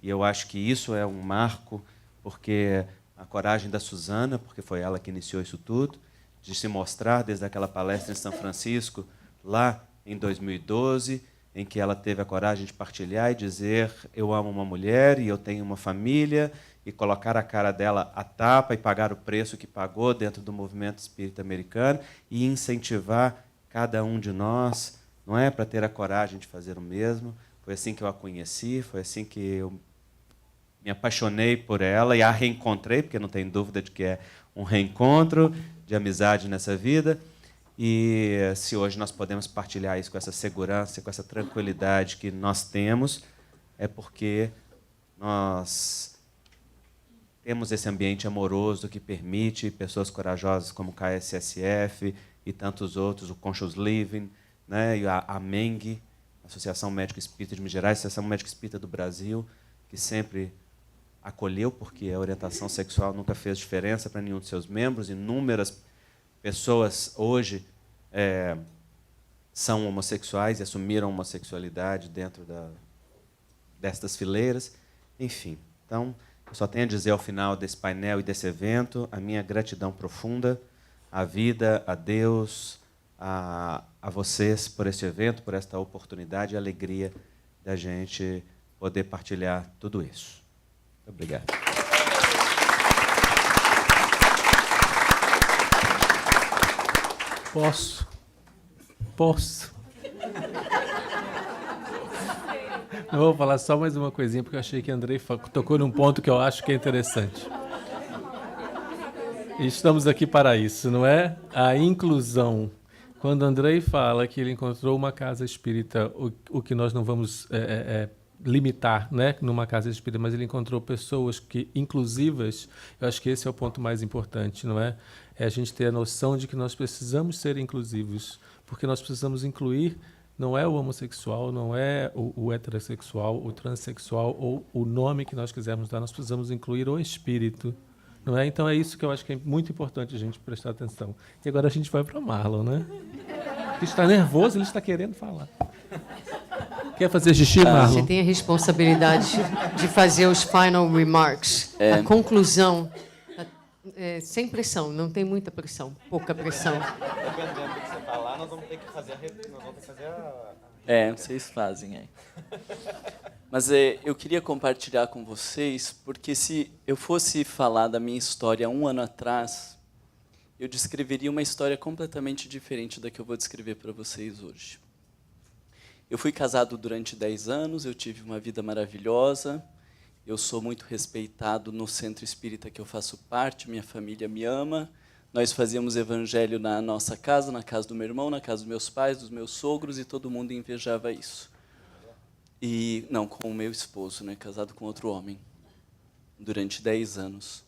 E eu acho que isso é um marco, porque a coragem da Suzana, porque foi ela que iniciou isso tudo, de se mostrar desde aquela palestra em São Francisco, lá em 2012, em que ela teve a coragem de partilhar e dizer: eu amo uma mulher e eu tenho uma família, e colocar a cara dela à tapa e pagar o preço que pagou dentro do movimento espírita americano e incentivar cada um de nós, não é, para ter a coragem de fazer o mesmo. Foi assim que eu a conheci, foi assim que eu me apaixonei por ela e a reencontrei, porque não tem dúvida de que é um reencontro de amizade nessa vida. E se hoje nós podemos partilhar isso com essa segurança, com essa tranquilidade que nós temos, é porque nós temos esse ambiente amoroso que permite pessoas corajosas como o KSSF e tantos outros, o Conscious Living, né, e a MENG, Associação Médico Espírita de Minas Gerais, Associação Médico Espírita do Brasil, que sempre acolheu, porque a orientação sexual nunca fez diferença para nenhum de seus membros. Inúmeras pessoas hoje são homossexuais e assumiram a homossexualidade dentro destas fileiras. Enfim, então, eu só tenho a dizer ao final desse painel e desse evento a minha gratidão profunda à vida, a Deus, a vocês por este evento, por esta oportunidade e alegria da gente poder partilhar tudo isso. Obrigado. Posso? Eu vou falar só mais uma coisinha, porque eu achei que Andrei tocou num ponto que eu acho que é interessante. E estamos aqui para isso, não é? A inclusão. Quando Andrei fala que ele encontrou uma casa espírita, o que nós não vamos limitar, né, numa casa espírita, mas ele encontrou pessoas que inclusivas. Eu acho que esse é o ponto mais importante, não é? É a gente ter a noção de que nós precisamos ser inclusivos, porque nós precisamos incluir, não é o homossexual, não é o heterossexual, o transexual ou o nome que nós quisermos dar, nós precisamos incluir o espírito, não é? Então é isso que eu acho que é muito importante a gente prestar atenção. E agora a gente vai para Marlon, né? Ele está nervoso, ele está querendo falar. Quer fazer xixi, Marlon? Você tem a responsabilidade de fazer os final remarks, a conclusão, sem pressão, não tem muita pressão, pouca pressão. Dependendo do que você falar, nós vamos ter que fazer vocês fazem aí. Mas eu queria compartilhar com vocês, porque se eu fosse falar da minha história 1 ano atrás, eu descreveria uma história completamente diferente da que eu vou descrever para vocês hoje. Eu fui casado durante 10 anos, eu tive uma vida maravilhosa, eu sou muito respeitado no centro espírita que eu faço parte, minha família me ama, nós fazíamos evangelho na nossa casa, na casa do meu irmão, na casa dos meus pais, dos meus sogros, e todo mundo invejava isso. E não, com o meu esposo, né, casado com outro homem, durante 10 anos.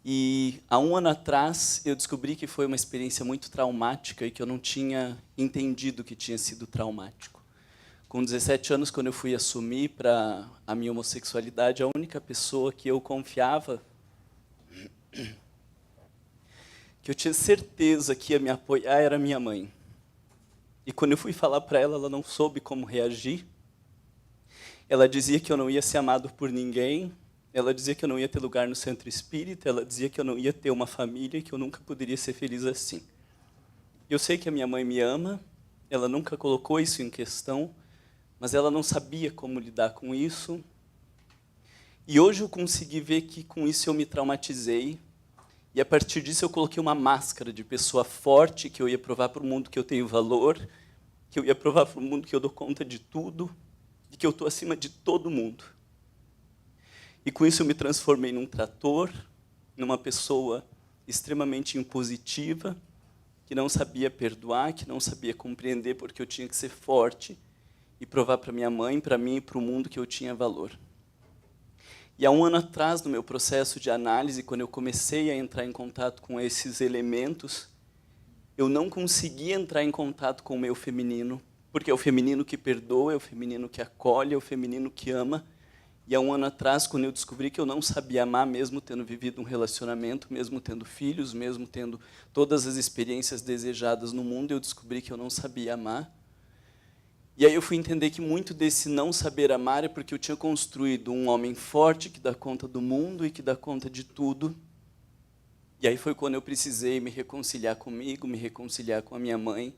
E há 1 ano atrás, eu descobri que foi uma experiência muito traumática e que eu não tinha entendido que tinha sido traumático. Com 17 anos, quando eu fui assumir para a minha homossexualidade, a única pessoa que eu confiava, que eu tinha certeza que ia me apoiar, era minha mãe. E quando eu fui falar para ela, ela não soube como reagir. Ela dizia que eu não ia ser amado por ninguém, ela dizia que eu não ia ter lugar no centro espírita, ela dizia que eu não ia ter uma família e que eu nunca poderia ser feliz assim. Eu sei que a minha mãe me ama, ela nunca colocou isso em questão, mas ela não sabia como lidar com isso. E hoje eu consegui ver que com isso eu me traumatizei, e a partir disso eu coloquei uma máscara de pessoa forte, que eu ia provar para o mundo que eu tenho valor, que eu ia provar para o mundo que eu dou conta de tudo, e que eu estou acima de todo mundo. E com isso eu me transformei num trator, numa pessoa extremamente impositiva, que não sabia perdoar, que não sabia compreender porque eu tinha que ser forte e provar para minha mãe, para mim e para o mundo que eu tinha valor. E há 1 ano atrás, no meu processo de análise, quando eu comecei a entrar em contato com esses elementos, eu não conseguia entrar em contato com o meu feminino, porque é o feminino que perdoa, é o feminino que acolhe, é o feminino que ama. E há 1 ano atrás, quando eu descobri que eu não sabia amar, mesmo tendo vivido um relacionamento, mesmo tendo filhos, mesmo tendo todas as experiências desejadas no mundo, eu descobri que eu não sabia amar. E aí eu fui entender que muito desse não saber amar é porque eu tinha construído um homem forte que dá conta do mundo e que dá conta de tudo. E aí foi quando eu precisei me reconciliar comigo, me reconciliar com a minha mãe,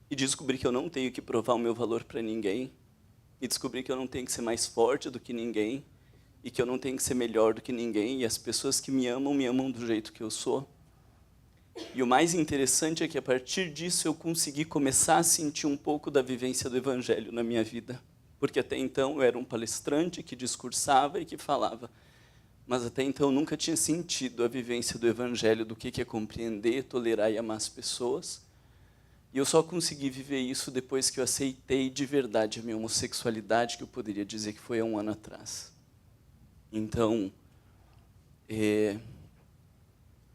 e descobri que eu não tenho que provar o meu valor para ninguém, e descobri que eu não tenho que ser mais forte do que ninguém, e que eu não tenho que ser melhor do que ninguém, e as pessoas que me amam do jeito que eu sou. E o mais interessante é que, a partir disso, eu consegui começar a sentir um pouco da vivência do Evangelho na minha vida. Porque até então eu era um palestrante que discursava e que falava, mas até então eu nunca tinha sentido a vivência do Evangelho, do que é compreender, tolerar e amar as pessoas. E eu só consegui viver isso depois que eu aceitei de verdade a minha homossexualidade, que eu poderia dizer que foi há 1 ano atrás. Então,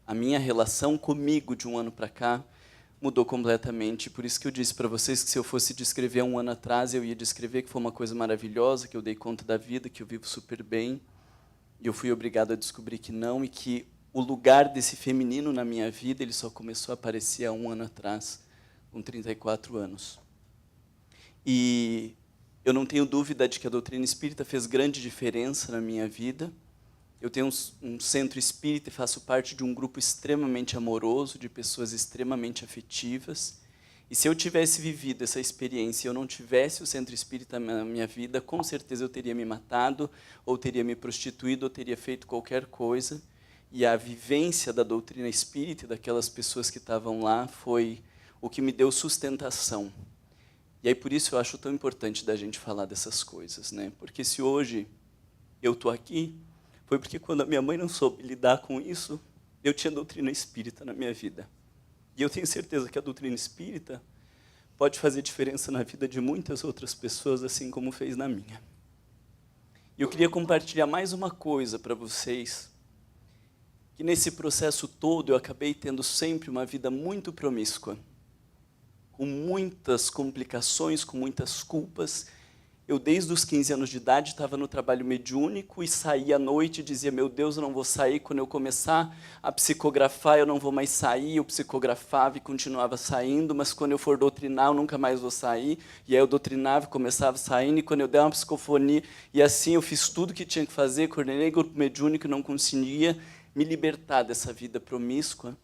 a minha relação comigo de 1 ano para cá mudou completamente. Por isso que eu disse para vocês que se eu fosse descrever 1 ano atrás, eu ia descrever que foi uma coisa maravilhosa, que eu dei conta da vida, que eu vivo super bem. E eu fui obrigado a descobrir que não, e que o lugar desse feminino na minha vida ele só começou a aparecer há 1 ano atrás, com 34 anos. E eu não tenho dúvida de que a doutrina espírita fez grande diferença na minha vida. Eu tenho um centro espírita e faço parte de um grupo extremamente amoroso, de pessoas extremamente afetivas. E se eu tivesse vivido essa experiência e eu não tivesse o centro espírita na minha vida, com certeza eu teria me matado, ou teria me prostituído, ou teria feito qualquer coisa. E a vivência da doutrina espírita e daquelas pessoas que estavam lá foi o que me deu sustentação. E aí por isso eu acho tão importante da gente falar dessas coisas, né? Porque se hoje eu estou aqui, foi porque quando a minha mãe não soube lidar com isso, eu tinha doutrina espírita na minha vida. E eu tenho certeza que a doutrina espírita pode fazer diferença na vida de muitas outras pessoas, assim como fez na minha. E eu queria compartilhar mais uma coisa para vocês, que nesse processo todo eu acabei tendo sempre uma vida muito promíscua, com muitas complicações, com muitas culpas. Eu, desde os 15 anos de idade, estava no trabalho mediúnico e saía à noite e dizia, meu Deus, eu não vou sair. Quando eu começar a psicografar, eu não vou mais sair. Eu psicografava e continuava saindo, mas quando eu for doutrinar, eu nunca mais vou sair. E aí eu doutrinava e começava saindo, e quando eu der uma psicofonia, e assim eu fiz tudo que tinha que fazer, coordenei grupo mediúnico e não conseguia me libertar dessa vida promíscua.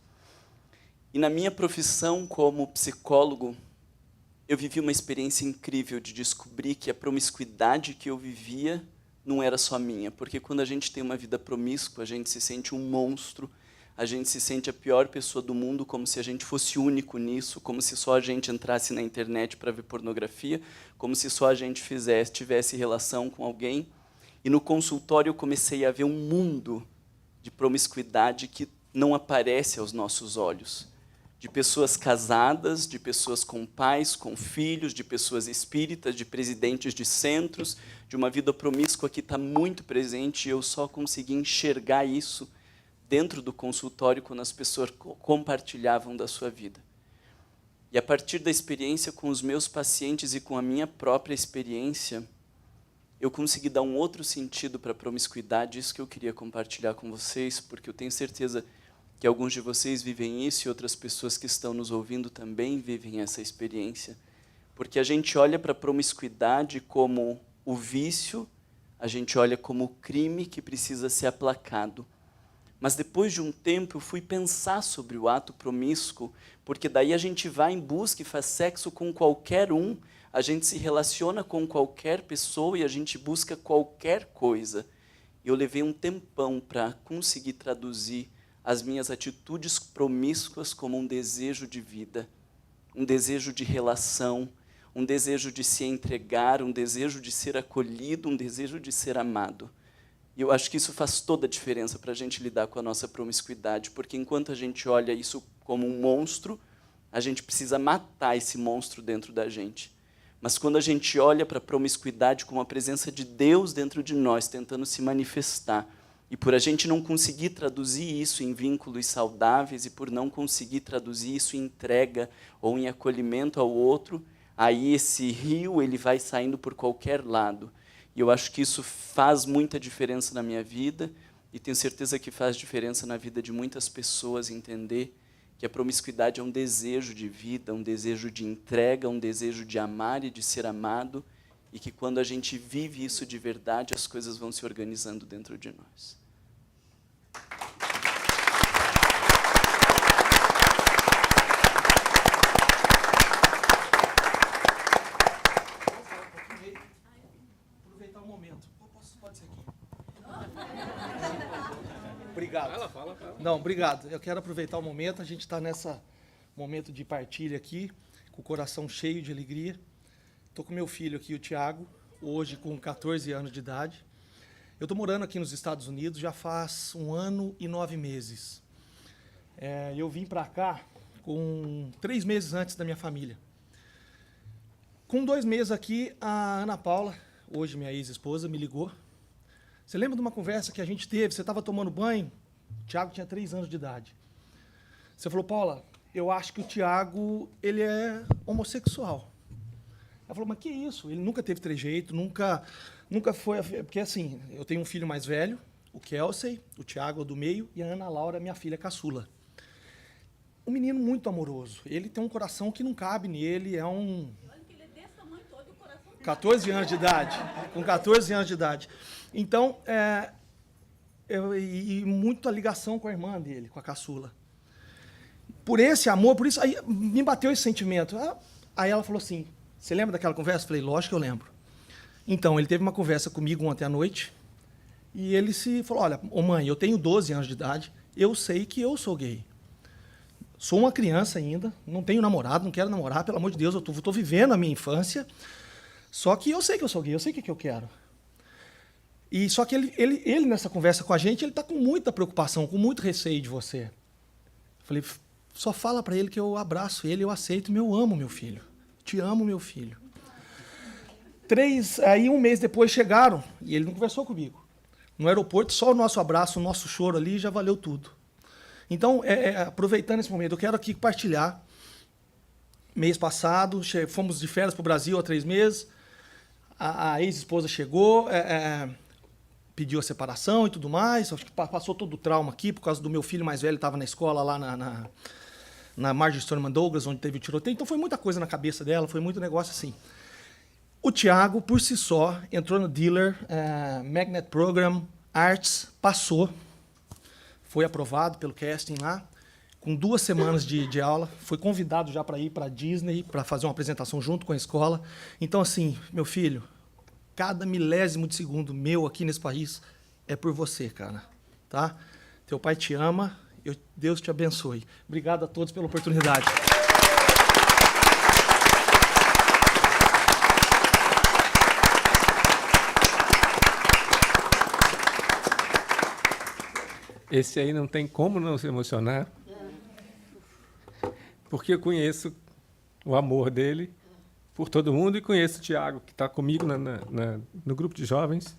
E na minha profissão como psicólogo, eu vivi uma experiência incrível de descobrir que a promiscuidade que eu vivia não era só minha, porque quando a gente tem uma vida promíscua, a gente se sente um monstro, a gente se sente a pior pessoa do mundo, como se a gente fosse único nisso, como se só a gente entrasse na internet para ver pornografia, como se só a gente tivesse relação com alguém. E no consultório eu comecei a ver um mundo de promiscuidade que não aparece aos nossos olhos. De pessoas casadas, de pessoas com pais, com filhos, de pessoas espíritas, de presidentes de centros, de uma vida promíscua que está muito presente, e eu só consegui enxergar isso dentro do consultório quando as pessoas compartilhavam da sua vida. E a partir da experiência com os meus pacientes e com a minha própria experiência, eu consegui dar um outro sentido para a promiscuidade, isso que eu queria compartilhar com vocês, porque eu tenho certeza que alguns de vocês vivem isso e outras pessoas que estão nos ouvindo também vivem essa experiência. Porque a gente olha para a promiscuidade como o vício, a gente olha como o crime que precisa ser aplacado. Mas depois de um tempo eu fui pensar sobre o ato promíscuo, porque daí a gente vai em busca e faz sexo com qualquer um, a gente se relaciona com qualquer pessoa e a gente busca qualquer coisa. E eu levei um tempão para conseguir traduzir as minhas atitudes promíscuas como um desejo de vida, um desejo de relação, um desejo de se entregar, um desejo de ser acolhido, um desejo de ser amado. E eu acho que isso faz toda a diferença para a gente lidar com a nossa promiscuidade, porque enquanto a gente olha isso como um monstro, a gente precisa matar esse monstro dentro da gente. Mas quando a gente olha para a promiscuidade como a presença de Deus dentro de nós, tentando se manifestar, e por a gente não conseguir traduzir isso em vínculos saudáveis e por não conseguir traduzir isso em entrega ou em acolhimento ao outro, aí esse rio ele vai saindo por qualquer lado. E eu acho que isso faz muita diferença na minha vida e tenho certeza que faz diferença na vida de muitas pessoas entender que a promiscuidade é um desejo de vida, um desejo de entrega, um desejo de amar e de ser amado, e que quando a gente vive isso de verdade, as coisas vão se organizando dentro de nós. Aproveitar o momento. Pode ser aqui. Obrigado. Fala. Não, obrigado. Eu quero aproveitar o momento. A gente está nesse momento de partilha aqui, com o coração cheio de alegria. Estou com meu filho aqui, o Tiago, hoje com 14 anos de idade. Eu estou morando aqui nos Estados Unidos já faz 1 ano e 9 meses. Eu vim para cá com 3 meses antes da minha família. Com 2 meses aqui, a Ana Paula, hoje minha ex-esposa, me ligou. Você lembra de uma conversa que a gente teve? Você estava tomando banho? O Tiago tinha 3 anos de idade. Você falou, Paula, eu acho que o Tiago ele é homossexual. Ela falou, mas que isso? Ele nunca teve trejeito, nunca foi... Porque, assim, eu tenho um filho mais velho, o Kelsey, o Tiago é do meio, e a Ana Laura, minha filha caçula. Um menino muito amoroso. Ele tem um coração que não cabe nele, é um... 14 anos de idade. Com 14 anos de idade. Então, e muita ligação com a irmã dele, com a caçula. Por esse amor, por isso, aí me bateu esse sentimento. Aí ela falou assim, você lembra daquela conversa? Eu falei, lógico que eu lembro. Então, ele teve uma conversa comigo ontem à noite, e ele falou, olha, mãe, eu tenho 12 anos de idade, eu sei que eu sou gay. Sou uma criança ainda, não tenho namorado, não quero namorar, pelo amor de Deus, eu estou vivendo a minha infância, só que eu sei que eu sou gay, eu sei o que eu quero. E só que ele nessa conversa com a gente, ele está com muita preocupação, com muito receio de você. Eu falei, só fala para ele que eu abraço ele, eu aceito, eu amo meu filho. Te amo, meu filho. Aí um mês depois chegaram e ele não conversou comigo. No aeroporto, só o nosso abraço, o nosso choro ali já valeu tudo. Então, aproveitando esse momento, eu quero aqui compartilhar. Mês passado, fomos de férias para o Brasil há 3 meses. A ex-esposa chegou, pediu a separação e tudo mais. Acho que passou todo o trauma aqui, por causa do meu filho mais velho, estava na escola lá na Marjorie Stoneman Douglas, onde teve o tiroteio. Então, foi muita coisa na cabeça dela, foi muito negócio assim. O Tiago, por si só, entrou no Dealer, Magnet Program, Arts, passou, foi aprovado pelo casting lá, com 2 semanas de aula, foi convidado já para ir para a Disney, para fazer uma apresentação junto com a escola. Então, assim, meu filho, cada milésimo de segundo meu aqui nesse país é por você, cara. Tá? Teu pai te ama, Deus te abençoe. Obrigado a todos pela oportunidade. Esse aí não tem como não se emocionar, porque eu conheço o amor dele por todo mundo e conheço o Tiago, que está comigo no grupo de jovens,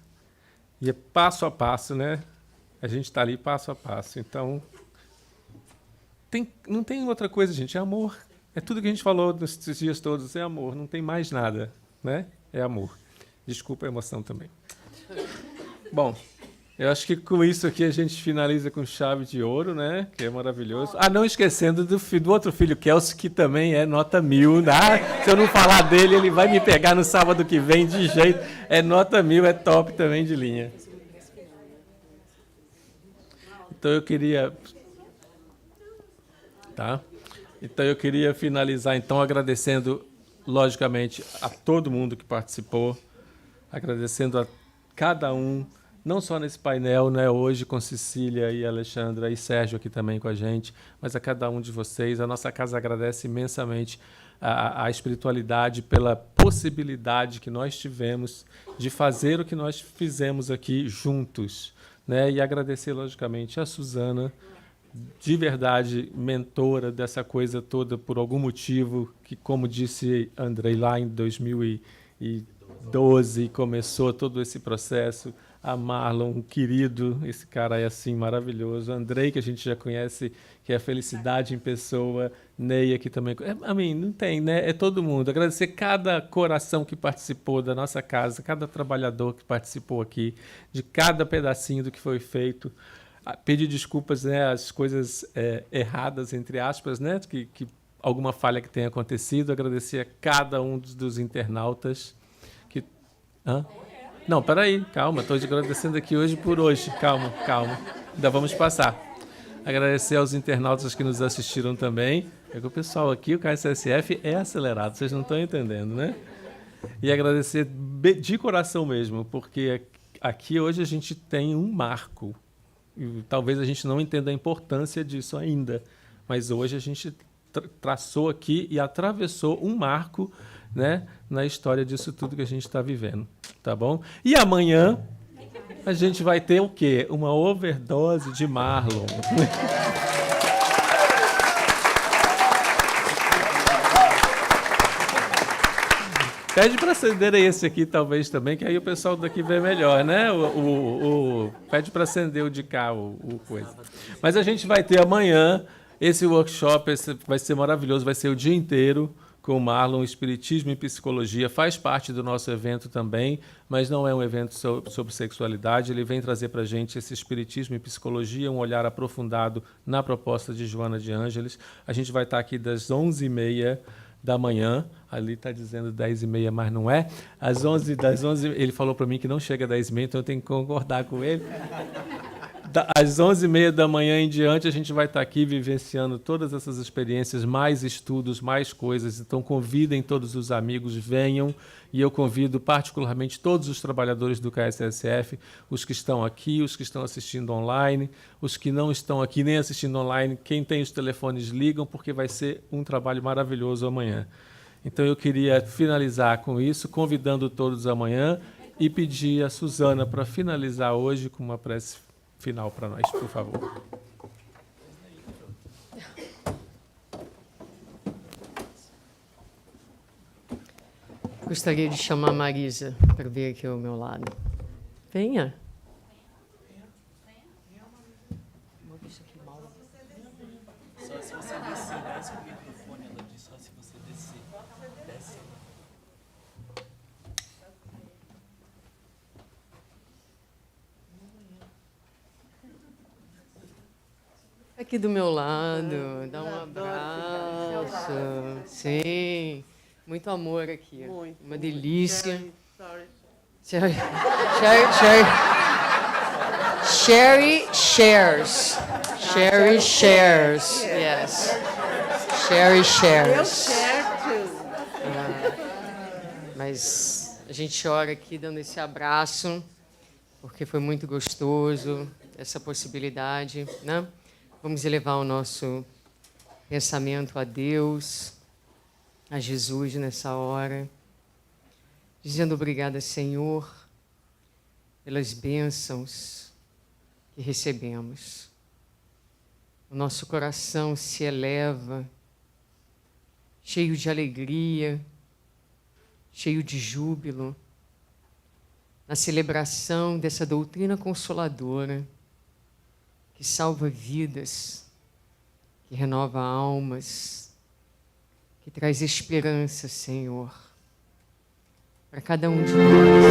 e é passo a passo, né? A gente está ali passo a passo. Então, não tem outra coisa, gente, é amor. É tudo que a gente falou nesses dias todos, é amor, não tem mais nada, né? É amor. Desculpa a emoção também. Bom, eu acho que com isso aqui a gente finaliza com chave de ouro, né? Que é maravilhoso. Ah, não esquecendo do outro filho, Kelsey, que também é nota 1000. Se eu não falar dele, ele vai me pegar no sábado que vem de jeito. É nota 1000, é top também de linha. Então eu queria... Tá? Então eu queria finalizar então agradecendo, logicamente, a todo mundo que participou, agradecendo a cada um, não só nesse painel, né, hoje com Cecília e Alexandra e Sérgio aqui também com a gente, mas a cada um de vocês. A nossa casa agradece imensamente a espiritualidade pela possibilidade que nós tivemos de fazer o que nós fizemos aqui juntos, né, e agradecer, logicamente, a Suzana, de verdade, mentora dessa coisa toda por algum motivo, que, como disse Andrei, lá em 2012 começou todo esse processo. A Marlon, um querido, esse cara é assim maravilhoso. Andrei, que a gente já conhece, que é a felicidade em pessoa. Neia, que também... não tem, né? É todo mundo. Agradecer cada coração que participou da nossa casa, cada trabalhador que participou aqui, de cada pedacinho do que foi feito. Pedir desculpas, né, as coisas erradas, entre aspas, né, que alguma falha que tenha acontecido. Agradecer a cada um dos internautas. Não, peraí, calma, estou agradecendo aqui hoje por hoje. Calma, ainda vamos passar. Agradecer aos internautas que nos assistiram também. É que o pessoal aqui, o KSSF, é acelerado, vocês não estão entendendo, né? E agradecer de coração mesmo, porque aqui hoje a gente tem um marco. E talvez a gente não entenda a importância disso ainda, mas hoje a gente traçou aqui e atravessou um marco, né, na história disso tudo que a gente está vivendo, tá bom? E amanhã a gente vai ter o quê? Uma overdose de Marlon. Pede para acender esse aqui, talvez, também, que aí o pessoal daqui vê melhor, né? Pede para acender o de cá, o coisa. Mas a gente vai ter amanhã esse workshop, vai ser maravilhoso, vai ser o dia inteiro com o Marlon, Espiritismo e Psicologia. Faz parte do nosso evento também, mas não é um evento sobre sexualidade. Ele vem trazer para a gente esse Espiritismo e Psicologia, um olhar aprofundado na proposta de Joana de Ângeles. A gente vai estar aqui das 11h30 da manhã, ali está dizendo 10h30, mas não é. Das 11, ele falou para mim que não chega a 10h30, então eu tenho que concordar com ele. Às 11h30 da manhã em diante, a gente vai estar aqui vivenciando todas essas experiências, mais estudos, mais coisas. Então, convidem todos os amigos, venham. E eu convido particularmente todos os trabalhadores do KSSF, os que estão aqui, os que estão assistindo online, os que não estão aqui nem assistindo online. Quem tem os telefones, ligam, porque vai ser um trabalho maravilhoso amanhã. Então, eu queria finalizar com isso, convidando todos amanhã e pedir a Suzana para finalizar hoje com uma prece final para nós, por favor. Gostaria de chamar a Marisa para vir aqui ao meu lado. Venha. Só se você descer mais o microfone, ela diz só se você descer. Desce. Aqui do meu lado, dá um abraço. Sim, muito amor aqui. Uma delícia. Sherry, Sherry shares. Sherry shares. Yes. Sherry shares. Mas a gente ora aqui dando esse abraço, porque foi muito gostoso essa possibilidade, né? Vamos elevar o nosso pensamento a Deus, a Jesus nessa hora, dizendo obrigada, Senhor, pelas bênçãos que recebemos. O nosso coração se eleva, cheio de alegria, cheio de júbilo, na celebração dessa doutrina consoladora, que salva vidas, que renova almas, que traz esperança, Senhor, para cada um de nós.